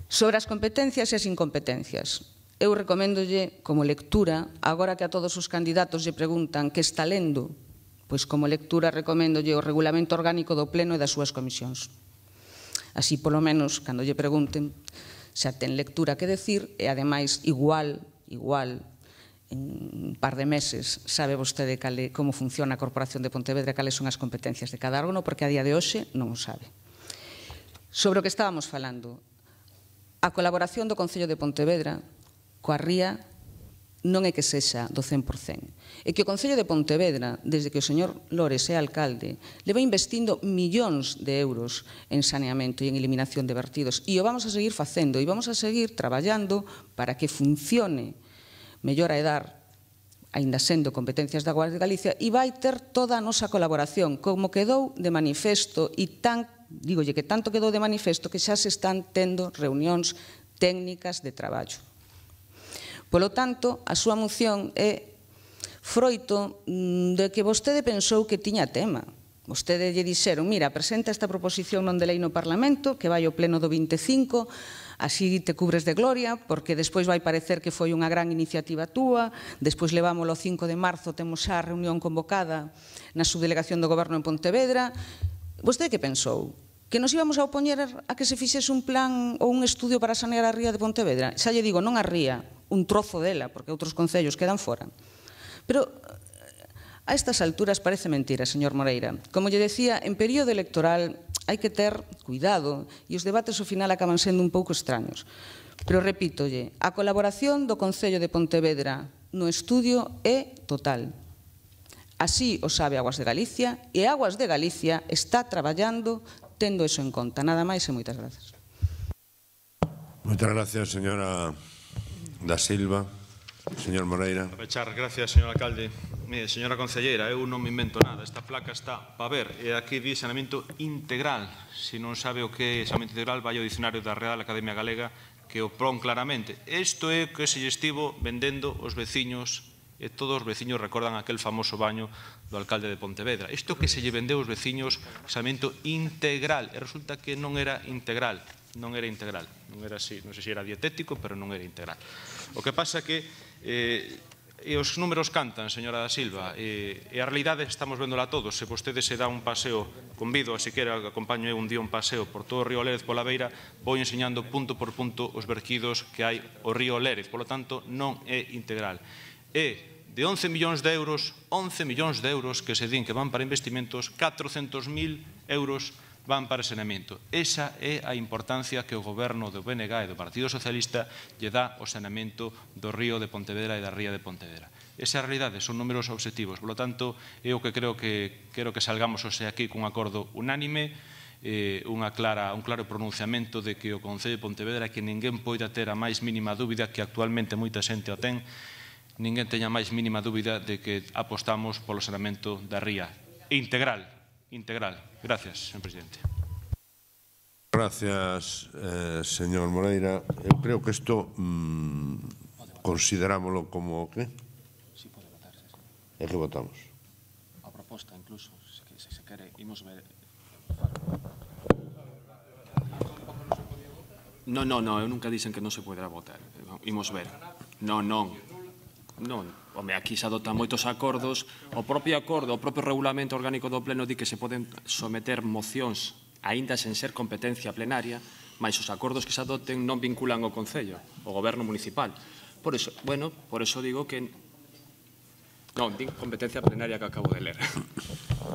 Sobre as competencias e as incompetencias. Eu recoméndolle como lectura, agora que a todos os candidatos lle preguntan que está lendo, pois como lectura recoméndolle o regulamento orgánico do pleno e das súas comisións. Así, polo menos, cando lle pregunten, xa ten lectura que decir e, ademais, igual, en un par de meses, sabe vostede como funciona a Corporación de Pontevedra e cales son as competencias de cada órgano, porque a día de hoxe non o sabe. Sobre o que estábamos falando, a colaboración do Concello de Pontevedra coa ría non é que sexa do 100%. É que o Concello de Pontevedra, desde que o señor Lores é alcalde, leva investindo millóns de euros en saneamento e en eliminación de vertidos. E o vamos a seguir facendo e vamos a seguir traballando para que funcione mellor a dar, aínda sendo competencias da Guardia de Galicia, e vai ter toda a nosa colaboración, como quedou de manifesto e dígolle que tanto quedou de manifesto que xa se están tendo reunións técnicas de traballo. Polo tanto, a súa moción é froito de que vostede pensou que tiña tema. Vostede lle dixeron, mira, presenta esta proposición non de lei no Parlamento, que vai ao pleno do 25, así te cubres de gloria, porque despois vai parecer que foi unha gran iniciativa túa, despois levámoslo o 5 de marzo, temos xa a reunión convocada na subdelegación do Goberno en Pontevedra. Vostede que pensou? Que nos íbamos a opoñer a que se fixese un plan ou un estudio para sanear a ría de Pontevedra? Xa lle digo, non a ría, un trozo dela, porque outros concellos quedan fora. Pero a estas alturas parece mentira, señor Moreira. Como lle decía, en período electoral hai que ter cuidado e os debates ao final acaban sendo un pouco extraños. Pero repítolle, a colaboración do Concello de Pontevedra no estudio é total. Así o sabe Aguas de Galicia e Aguas de Galicia está traballando tendo eso en conta. Nada máis e moitas grazas. Moitas gracias, señora da Silva. Señor Moreira. Gracias, señor alcalde. Mire, señora concelleira, eu non me invento nada. Esta placa está para ver. E aquí di saneamento integral. Se non sabe o que é saneamento integral, vai ao dicionario da Real Academia Galega que o pon claramente. Isto é o que se lle estivo vendendo os veciños e todos os veciños recordan aquel famoso baño do alcalde de Pontevedra. Isto que se lle vendeu aos veciños saneamento integral. E resulta que non era integral. Non era integral. Non era así. Non sei se era dietético, pero non era integral. O que pasa que e os números cantan, señora da Silva, e a realidade estamos véndola todos. Se vostede se dá un paseo, convido a sequera que acompaño un día un paseo por todo o río Lérez pola beira, vou enseñando punto por punto os verquidos que hai o río Lérez. Por lo tanto, non é integral. E de 11 millóns de euros que se din que van para investimentos, 400.000 euros van para saneamento. Esa é a importancia que o goberno do BNG e do Partido Socialista lle dá ao saneamento do río de Pontevedra e da ría de Pontevedra. Esa é a realidade, son números obxectivos. Por lo tanto, eu que creo que salgamos hoxe aquí cun acordo unánime, un claro pronunciamento de que o Concello de Pontevedra, que ninguén poida ter a máis mínima dúbida, que actualmente moita xente o ten, ninguén teña a máis mínima dúbida de que apostamos polo saneamento da ría. Integral. Gracias, señor presidente. Gracias, señor Moreira. Eu creo que isto considerámoslo como que? É que votamos? A proposta, incluso, se se quere, imos ver. Non, eu nunca dicen que non se poderá votar. Imos ver. Non. Home, aquí se adoptan moitos acordos. O propio acordo, o propio regulamento orgánico do Pleno di que se poden someter mocións aínda sen ser competencia plenaria, mas os acordos que se adopten non vinculan o Concello, o Goberno Municipal. Por eso digo que non, din competencia plenaria que acabo de ler.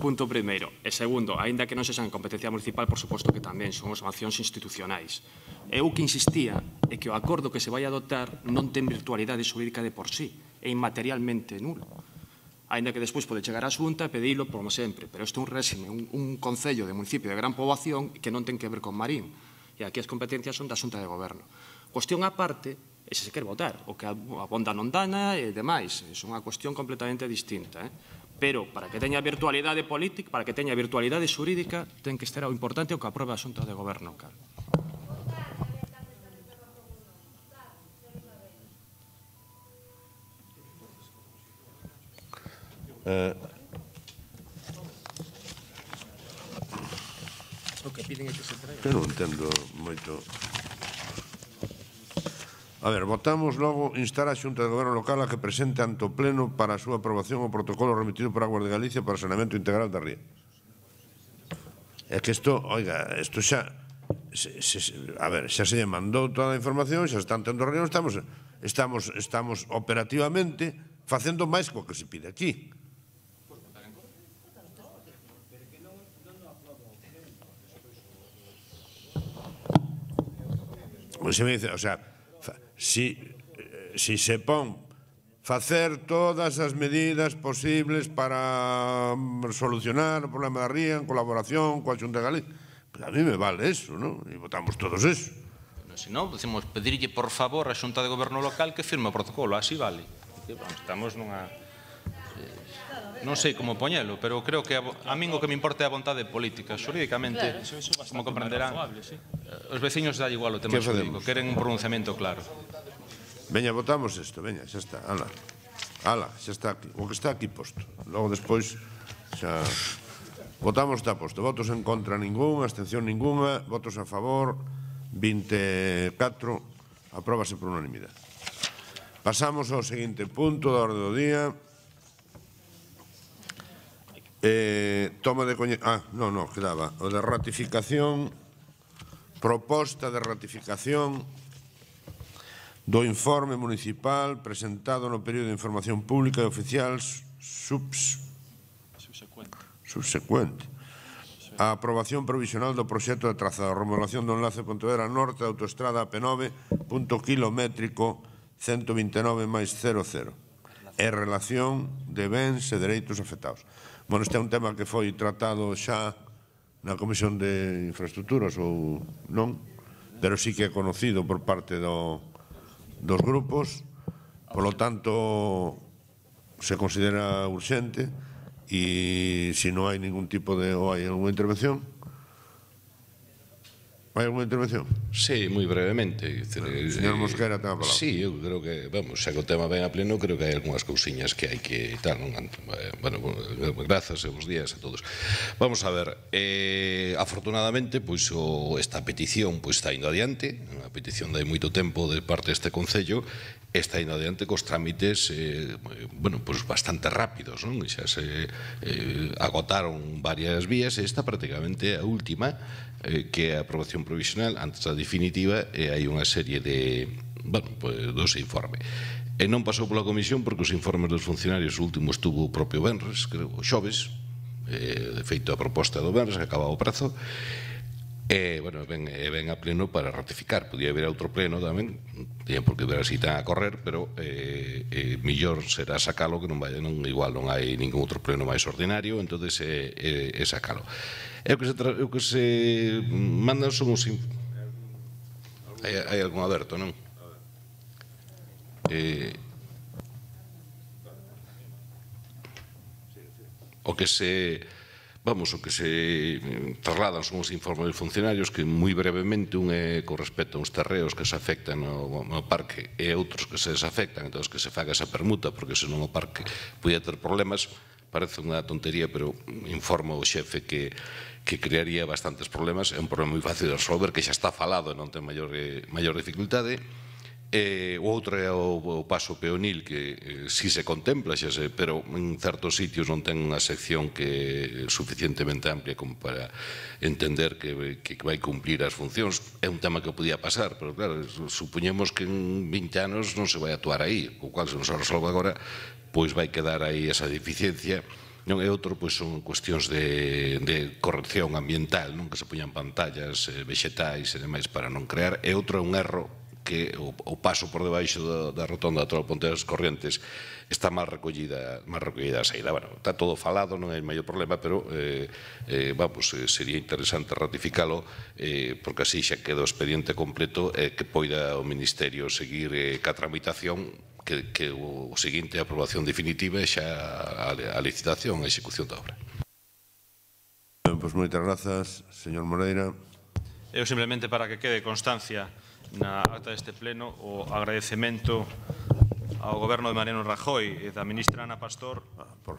Punto primeiro. E segundo, aínda que non sexan competencia municipal, por suposto que tamén son as accións institucionais. Eu que insistía é que o acordo que se vai adoptar non ten virtualidade xurídica de por sí, é inmaterialmente nulo. Aínda que despois pode chegar a Xunta e pedilo como sempre, pero isto é un réxime, un concello de municipio de gran poboación que non ten que ver con Marín. E aquí as competencias son da Xunta de Goberno. Cuestión aparte, e se quer votar, o que abonda non dana e demais, é unha cuestión completamente distinta. Pero para que teña virtualidade política, para que teña virtualidade xurídica, ten que estar o importante o que aprobe a Xunta de Goberno. O que piden é que se traiga. Eu non entendo moito. A ver, votamos logo instar a Xunta de Goberno Local a que presente ante o Pleno para a súa aprobación o protocolo remitido por Aguas de Galicia para o saneamento integral da ría. É que isto, oiga, isto xa a ver, xa se lle mandou toda a información, xa están tendo reunión, estamos operativamente facendo máis co que se pide aquí. Se me dice, o sea, si se pon facer todas as medidas posibles para solucionar o problema da ría en colaboración coa Xunta de Galicia, pues a mí me vale eso, ¿no? E votamos todos eso. Se non, decimos, pedirlle por favor a Xunta de Goberno Local que firme o protocolo, así vale. Estamos nunha... Non sei como poñelo, pero creo que a min o que me importa é a vontade política. Xurídicamente, como comprenderán, os veciños dá igual o tema xurídico, queren un pronunciamento claro. Veña, votamos isto, veña, xa está, ala, xa está aquí, o que está aquí posto. Logo despois, xa... Votamos está posto, votos en contra ningún, abstención ninguna, votos a favor, 24, apróbase por unanimidade. Pasamos ao seguinte punto da orde do día. Toma de quedaba o de ratificación, proposta de ratificación do informe municipal presentado no período de información pública e oficial subsecuente a aprobación provisional do proxecto de trazado, remodelación do enlace Pontevedra Norte da autoestrada AP9, punto kilométrico 129 máis 00 e relación de bens e dereitos afectados. Bueno, este é un tema que foi tratado xa na Comisión de Infraestructuras ou non, pero sí que é conocido por parte dos grupos, polo tanto se considera urxente e se non hai ningún tipo de ou hai alguna intervención. Hai alguna intervención? Sí, moi brevemente. Señor Mosquera, ten a palabra. Sí, eu creo que, vamos, xa que o tema ven a pleno, creo que hai algunhas cousiñas que hai que tal, non? Bueno, grazas e bons días a todos. Vamos a ver, afortunadamente, pois esta petición pois está indo adiante, unha petición de moito tempo de parte deste Concello, está indo adiante cos trámites, bueno, pois bastante rápidos, non? Xa se agotaron varias vías e esta prácticamente a última, que é a aprobación provisional antes da definitiva, e hai unha serie de, bueno, pues, dos informes. E non pasou pola comisión porque os informes dos funcionarios, o último estuvo o propio Benres, creo, o xoves, De feito, a proposta do Benres, que acaba o prazo, ven a pleno para ratificar. Podía haber outro pleno tamén, tiñen por que ver así tan a correr, pero mellor será sacalo, que igual non hai ningún outro pleno máis ordinario, entonces é sacalo. O que se mandan son os... Hai algún aberto, non? O que se trasladan son os informes dos funcionarios, que moi brevemente un é con respecto a uns terreos que se afectan no parque e outros que se desafectan, entón que se faga esa permuta, porque senón o parque podía ter problemas. Parece unha tontería, pero informa o xefe que crearía bastantes problemas. É un problema moi fácil de resolver, que xa está falado e non ten maior dificultade. O outro é o paso peonil, que si se contempla, pero en certos sitios non ten unha sección que é suficientemente amplia como para entender que vai cumplir as funcións. É un tema que podía pasar, pero claro, supoñemos que en 20 anos non se vai actuar aí, o cual se nos resolve agora, pois vai quedar aí esa deficiencia. Non é outro, pois son cuestións de corrección ambiental, non, que se poñan pantallas vexetais e demais para non crear. E outro é un erro, que o paso por debaixo da rotonda da Atola Ponte das Corrientes está mal recollida a saída. Bueno, está todo falado, non hai maior problema, pero sería interesante ratificalo, porque así xa queda o expediente completo e que poida o Ministerio seguir ca tramitación, que o seguinte é a aprobación definitiva e xa a licitación e a execución da obra. Pois moitas grazas, señor Moreira. Eu simplemente, para que quede constancia na acta deste pleno, o agradecemento ao Goberno de Mariano Rajoy e da ministra Ana Pastor,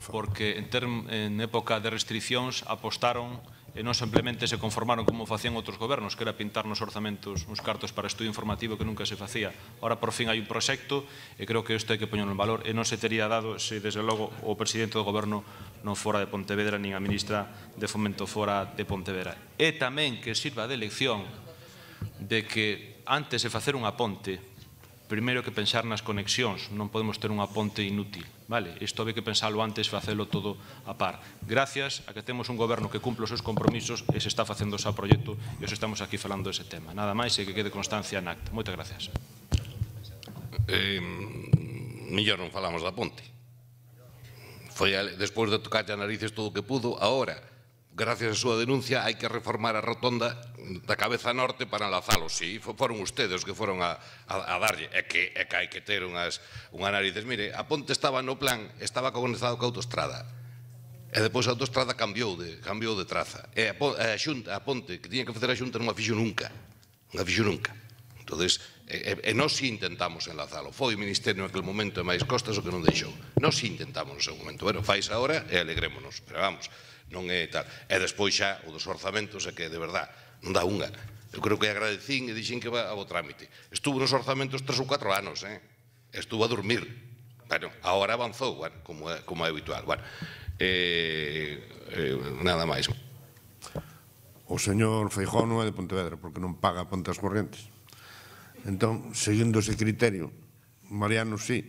porque en época de restriccións apostaron e non simplemente se conformaron como facían outros gobernos, que era pintar nos orzamentos uns cartos para estudio informativo que nunca se facía. Ahora por fin hai un proxecto e creo que isto hai que poñerlo en valor, e non se tería dado se desde logo o presidente do goberno non fora de Pontevedra, nin a ministra de Fomento fora de Pontevedra. E tamén que sirva de lección de que antes de facer unha ponte, primeiro que pensar nas conexións, non podemos ter unha ponte inútil, vale? Isto hai que pensarlo antes, facelo todo a par. Gracias a que temos un goberno que cumpre os seus compromisos e se está facendo ese proxecto e os estamos aquí falando dese tema. Nada máis e que quede constancia en acta. Moitas gracias. Mellor non falamos da ponte. Foi despois de tocar a narices todo o que pudo, agora, gracias a súa denuncia, hai que reformar a rotonda da cabeza norte para enlazalos. Si, foron ustedes que foron a darlle. É que hai que ter unhas narices. Mire, a ponte estaba no plan, estaba conectado coa autoestrada. E depois a autoestrada cambiou de traza. E a ponte que tiña que facer a Xunta non a fixo nunca. Non a fixo nunca. Entón, nós si intentamos enlazalo. Foi o Ministerio naquele momento e máis Costas o que non deixou. Nós si intentamos no seu momento. Bueno, fais agora e alegrémonos. Pero vamos, non é tal. E despois xa o dos orzamentos é que, de verdad, non dá unha. Eu creo que agradecín e dixen que va ao trámite. Estuvo nos orzamentos 3 ou 4 anos, estuvo a dormir. Bueno, agora avanzou, como é habitual. Nada máis. O señor Feijóo non é de Pontevedra, porque non paga a Ponte das Corrientes. Entón, seguindo ese criterio, Mariano sí,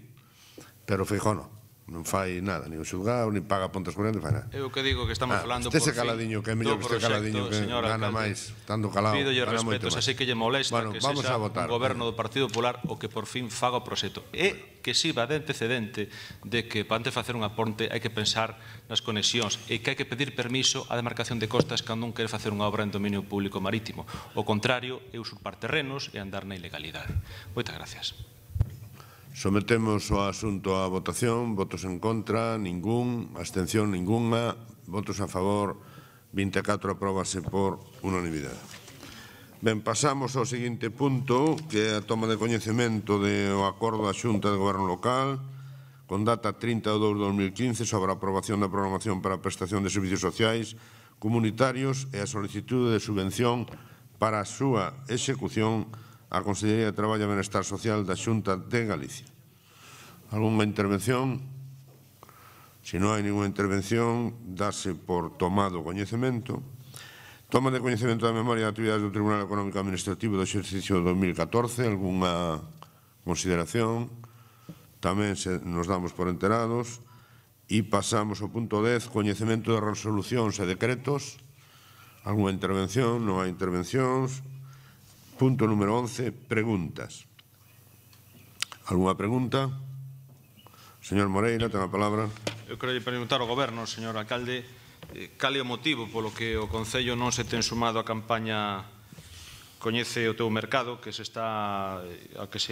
pero Feijóo non fai nada, nin o xulgado, nin paga Pontes Corrientes, non fai nada. Eu que digo que estamos falando por fin caladiño, que é mellor que este caladiño, que gana máis, estando calado, pídolle respetos, así que lle molesta que sexa un goberno do Partido Popular o que por fin faga o proxecto. E que sirva de antecedente de que para antes de facer unha ponte hai que pensar nas conexións e que hai que pedir permiso á demarcación de costas cando un quere facer unha obra en dominio público marítimo. O contrario é usurpar terrenos e andar na ilegalidade. Moitas gracias. Sometemos o asunto a votación. Votos en contra, ningún. Abstención, ninguna. Votos a favor, 24. Apróbase por unanimidade. Ben, pasamos ao seguinte punto, que é a toma de coñecemento do acordo da Xunta de Goberno Local con data 30 de 2 de 2015 sobre a aprobación da programación para a prestación de servicios sociais comunitarios e a solicitude de subvención para a súa execución a Consellería de Traballo e Benestar Social da Xunta de Galicia. Algúnha intervención? Se non hai ninguna intervención, dase por tomado coñecemento. Toma de coñecemento da memoria de actividades do Tribunal Económico Administrativo do exercicio 2014. Algúnha consideración? Tamén nos damos por enterados. E pasamos ao punto 10, coñecemento de resolucións e decretos. Alguna intervención? Non hai intervencións. Punto número 11, preguntas. Alguna pregunta? Señor Moreira, ten a palabra. Eu quero preguntar ao Goberno, señor alcalde, cal é o motivo polo que o Concello non se ten sumado á campaña Coñece o teu mercado, que se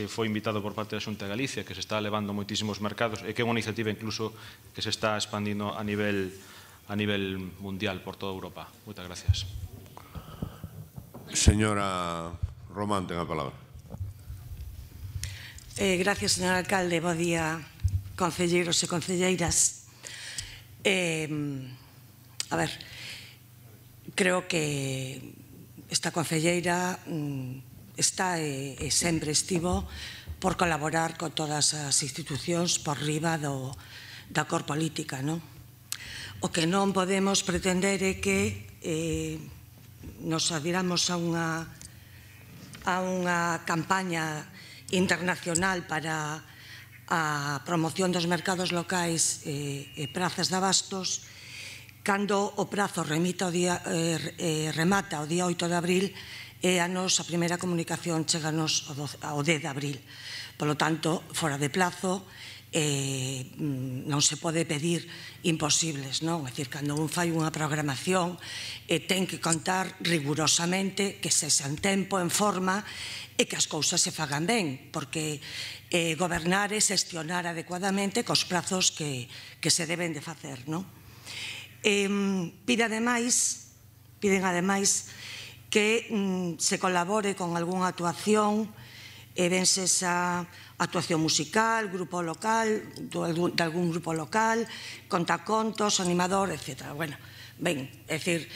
foi invitado por parte da Xunta de Galicia, que se está levando moitísimos mercados e que é unha iniciativa incluso que se está expandindo a nivel mundial por toda Europa. Moitas gracias. Señora Román, ten a palabra. Gracias, señor alcalde. Bo día, concelleiros e concelleiras. A ver, creo que esta concelleira está e sempre estivo por colaborar con todas as institucións por riba da cor política, non? O que non podemos pretender é que nos adhiramos a unha campaña internacional para a promoción dos mercados locais e prazas de abastos cando o prazo remata o día 8 de abril e a nos a primeira comunicación cheganos ao 10 de abril. Por lo tanto, fora de plazo, non se pode pedir imposibles, non? É dicir, cando un fai unha programación ten que contar rigurosamente que se en tempo, en forma e que as cousas se fagan ben, porque gobernar é xestionar adecuadamente cos prazos que se deben de facer, non? Piden ademais que se colabore con algunha actuación, vense esa actuación musical, grupo local, de algún grupo local, contacontos, animador, etc. Bueno, ben, é dicir,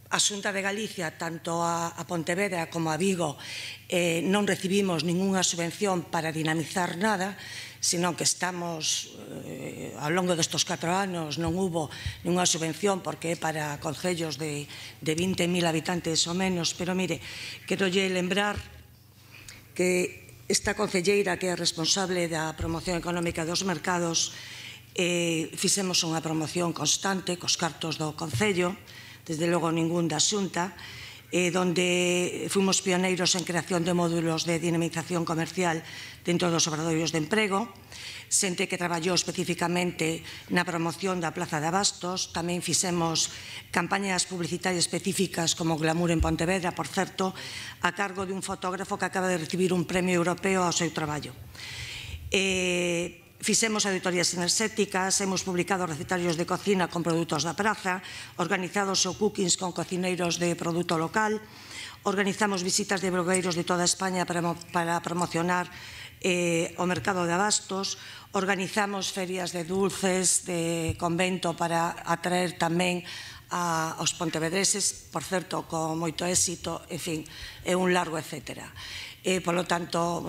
a Xunta de Galicia, tanto a Pontevedra como a Vigo, non recibimos ningunha subvención para dinamizar nada, sino que estamos, ao longo destes 4 anos, non hubo ninguna subvención porque é para concellos de 20.000 habitantes ou menos, pero mire, quero lle lembrar que esta concelleira que é responsable da promoción económica dos mercados fixemos unha promoción constante cos cartos do Concello, desde logo ningún da Xunta, donde fomos pioneiros en creación de módulos de dinamización comercial dentro dos obradoiros de emprego, xente que traballou especificamente na promoción da Plaza de Abastos, tamén fixemos campañas publicitarias específicas como Glamour en Pontevedra, por certo, a cargo de un fotógrafo que acaba de recibir un premio europeo ao seu traballo. Fixemos auditorías enerxéticas, hemos publicado recetarios de cocina con produtos da praza, organizados o cookings con cocineiros de produto local, organizamos visitas de blogueiros de toda España para promocionar o mercado de abastos, organizamos ferias de dulces, de convento para atraer tamén aos pontevedreses, por certo, con moito éxito, en fin, é un largo etcétera. Polo tanto,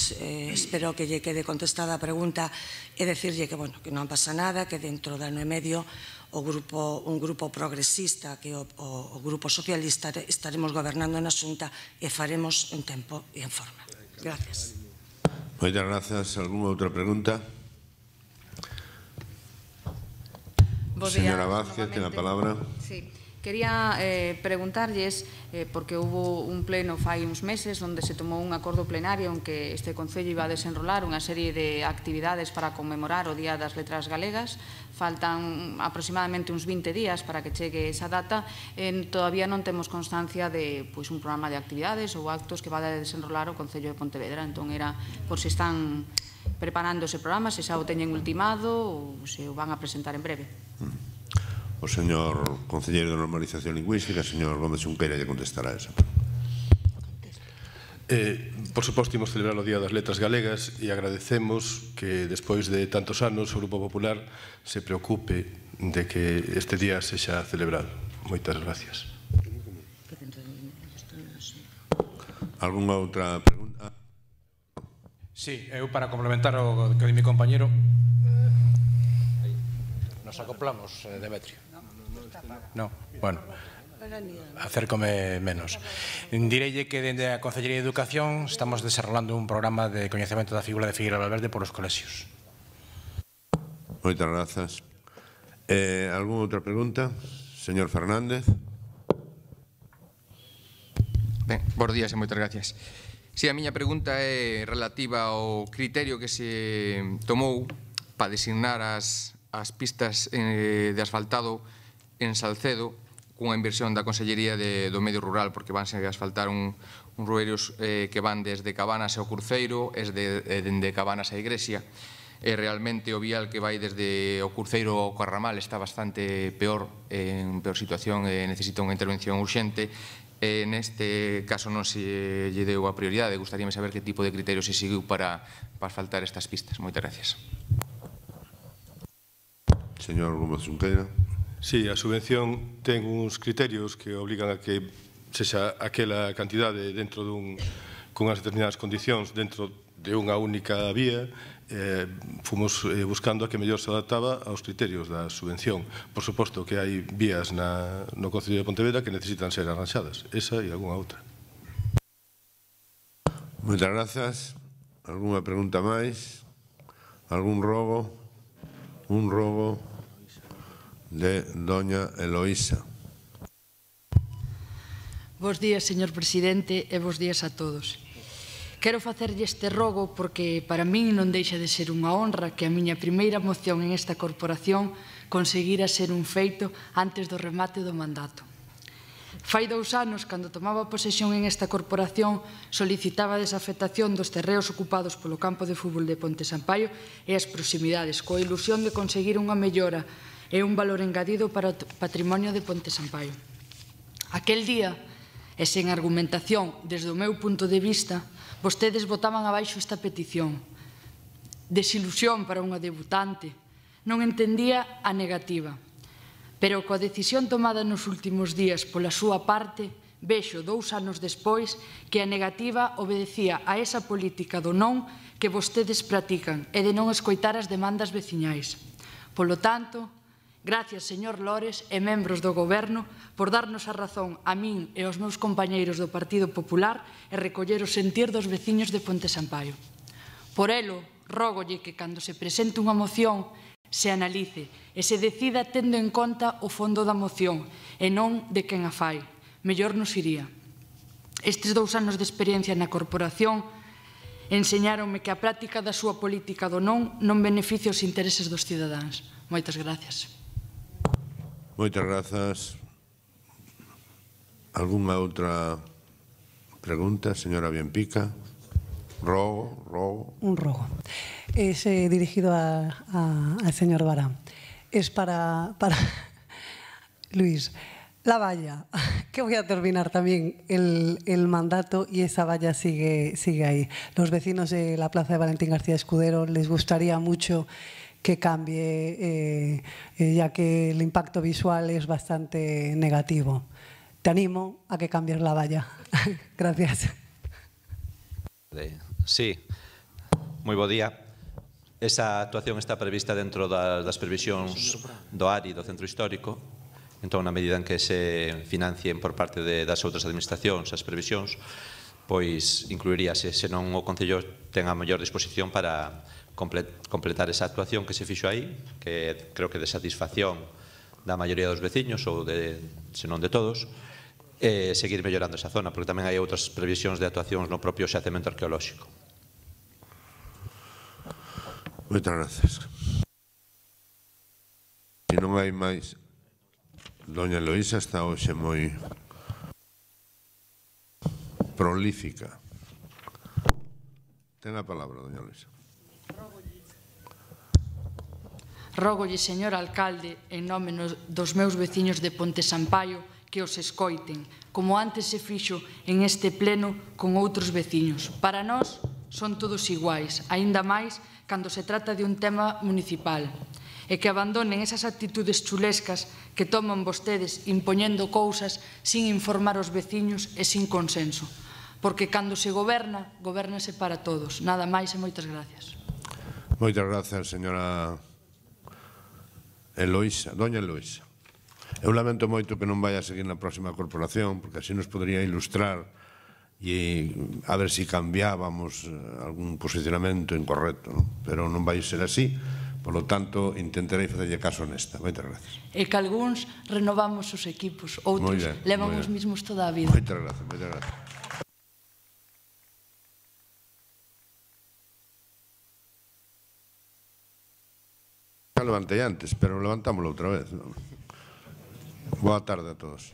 espero que lle quede contestada a pregunta e decirlle que non pasa nada, que dentro de ano e medio un grupo progresista, que o grupo socialista, estaremos gobernando na Xunta e faremos en tempo e en forma. Gracias. Moitas grazas. Alguna outra pregunta? Señora Vázquez, ten a palabra. Sí. Quería preguntarlles, porque hubo un pleno fai uns meses onde se tomou un acordo plenario en que este Concello iba a desenrolar unha serie de actividades para conmemorar o Día das Letras Galegas. Faltan aproximadamente uns 20 días para que chegue esa data e todavía non temos constancia de un programa de actividades ou actos que va a desenrolar o Concello de Pontevedra. Entón era por se están preparando ese programa, se xa o teñen ultimado ou se o van a presentar en breve. O señor concelleiro de Normalización Lingüística, señor Gómez Xunqueira, lle contestará esa pregunta. Por suposto, imos celebrar o Día das Letras Galegas e agradecemos que, despois de tantos anos, o Grupo Popular se preocupe de que este día sexa celebrado. Moitas gracias. Algúnha outra pregunta? Sí, eu para complementar o que di mi compañero, nos acoplamos, Demetrio. No, bueno, acércome menos. Direille que dende a Concellería de Educación estamos desarrollando un programa de coñecemento da figura de Figueira Valverde por os colexios. Moitas grazas. Algúna outra pregunta? Señor Fernández. Ben, bons días e moitas gracias. Si, a miña pregunta é relativa ao criterio que se tomou para designar as pistas de asfaltado en Salcedo cunha inversión da Consellería do Medio Rural, porque vanse a asfaltar uns ruerios que van desde Cabanas ao Cruceiro e dende Cabanas á Igrexa. Realmente o vial que vai desde o Cruceiro ao Carramal está bastante peor, en peor situación, necesita unha intervención urxente. Neste caso non se lle deu a prioridade. Gustaríame saber que tipo de criterios se seguiu para asfaltar estas pistas. Moitas gracias. Señor Gómez Junqueira. Sí, a subvención ten uns criterios que obligan a que sexa aquela cantidade dentro cunhas determinadas condicións dentro de unha única vía. Fomos buscando a que mellor se adaptaba aos criterios da subvención. Por suposto que hai vías no Concello de Pontevedra que necesitan ser arranxadas. Esa e algunha outra. Moitas grazas. Algúna pregunta máis? Algún rogo? Un rogo de doña Eloísa. Bos días, señor presidente, e bos días a todos. Quero facerlle este rogo porque para min non deixa de ser unha honra que a miña primeira moción en esta corporación conseguira ser un feito antes do remate do mandato. Fai 2 anos, cando tomaba posesión en esta corporación, solicitaba a desafectación dos terreos ocupados polo campo de fútbol de Ponte Sampaio e as proximidades, coa ilusión de conseguir unha mellora e un valor engadido para o patrimonio de Ponte Sampaio. Aquel día, e sen argumentación desde o meu punto de vista, vostedes botaban abaixo esta petición. Desilusión para unha debutante. Non entendía a negativa. Pero coa decisión tomada nos últimos días pola súa parte, vexo 2 anos despois que a negativa obedecía a esa política do non que vostedes practican e de non escoitar as demandas veciñais. Polo tanto, gracias, señor Lores e membros do Goberno, por darnos a razón a min e aos meus compañeiros do Partido Popular e recoller o sentir dos veciños de Ponte Sampaio. Por elo, rógolle que cando se presente unha moción se analice e se decida tendo en conta o fondo da moción e non de quen a fai. Mellor nos iría. Estes 2 anos de experiencia na corporación enseñáronme que a práctica da súa política do non beneficia os intereses dos cidadáns. Moitas gracias. Moitas grazas. Algúna outra pregunta, señora Bienpica? Rogo. Un rogo. Es dirigido al señor Barán. Es para Luis. La valla, que voy a terminar también el mandato y esa valla sigue ahí. Los vecinos de la plaza de Valentín García Escudero les gustaría mucho que cambie, ya que el impacto visual es bastante negativo. Te animo a que cambies la valla. Gracias. Sí, moi bo día. Esa actuación está prevista dentro das previsións do ARI, do Centro Histórico. Entón, na medida en que se financien por parte das outras administracións as previsións, pois incluiríase, senón o Concello ten a mellor disposición para completar esa actuación que se fixo aí, que creo que de satisfacción da maioría dos veciños, ou senón de todos, e seguir mellorando esa zona, porque tamén hai outras previsións de actuacións no propio xacemento arqueolóxico. Moitas grazas. Se non hai máis, doña Eloísa está hoxe moi prolífica. Ten a palabra, doña Eloísa. Rógolle, señor alcalde, en nome dos meus veciños de Ponte Sampaio, que os escoiten, como antes se fixo en este pleno con outros veciños. Para nós son todos iguais, aínda máis cando se trata de un tema municipal, e que abandonen esas actitudes chulescas que toman vostedes impoñendo cousas sin informar os veciños e sin consenso, porque cando se goberna, gobernase para todos. Nada máis e moitas gracias. Moitas grazas, señora Eloísa, doña Eloísa. Eu lamento moito que non vaya a seguir na próxima corporación, porque así nos podría ilustrar e a ver se cambiábamos algún posicionamento incorrecto, non? Pero non vai ser así, Por lo tanto, intentarei facerlle caso nesta. Moitas gracias. E que algúns renovamos os equipos, outros levan os mismos toda a vida. Moitas gracias, moitas gracias. Levantei antes, pero levantámoslo outra vez. Boa tarde a todos.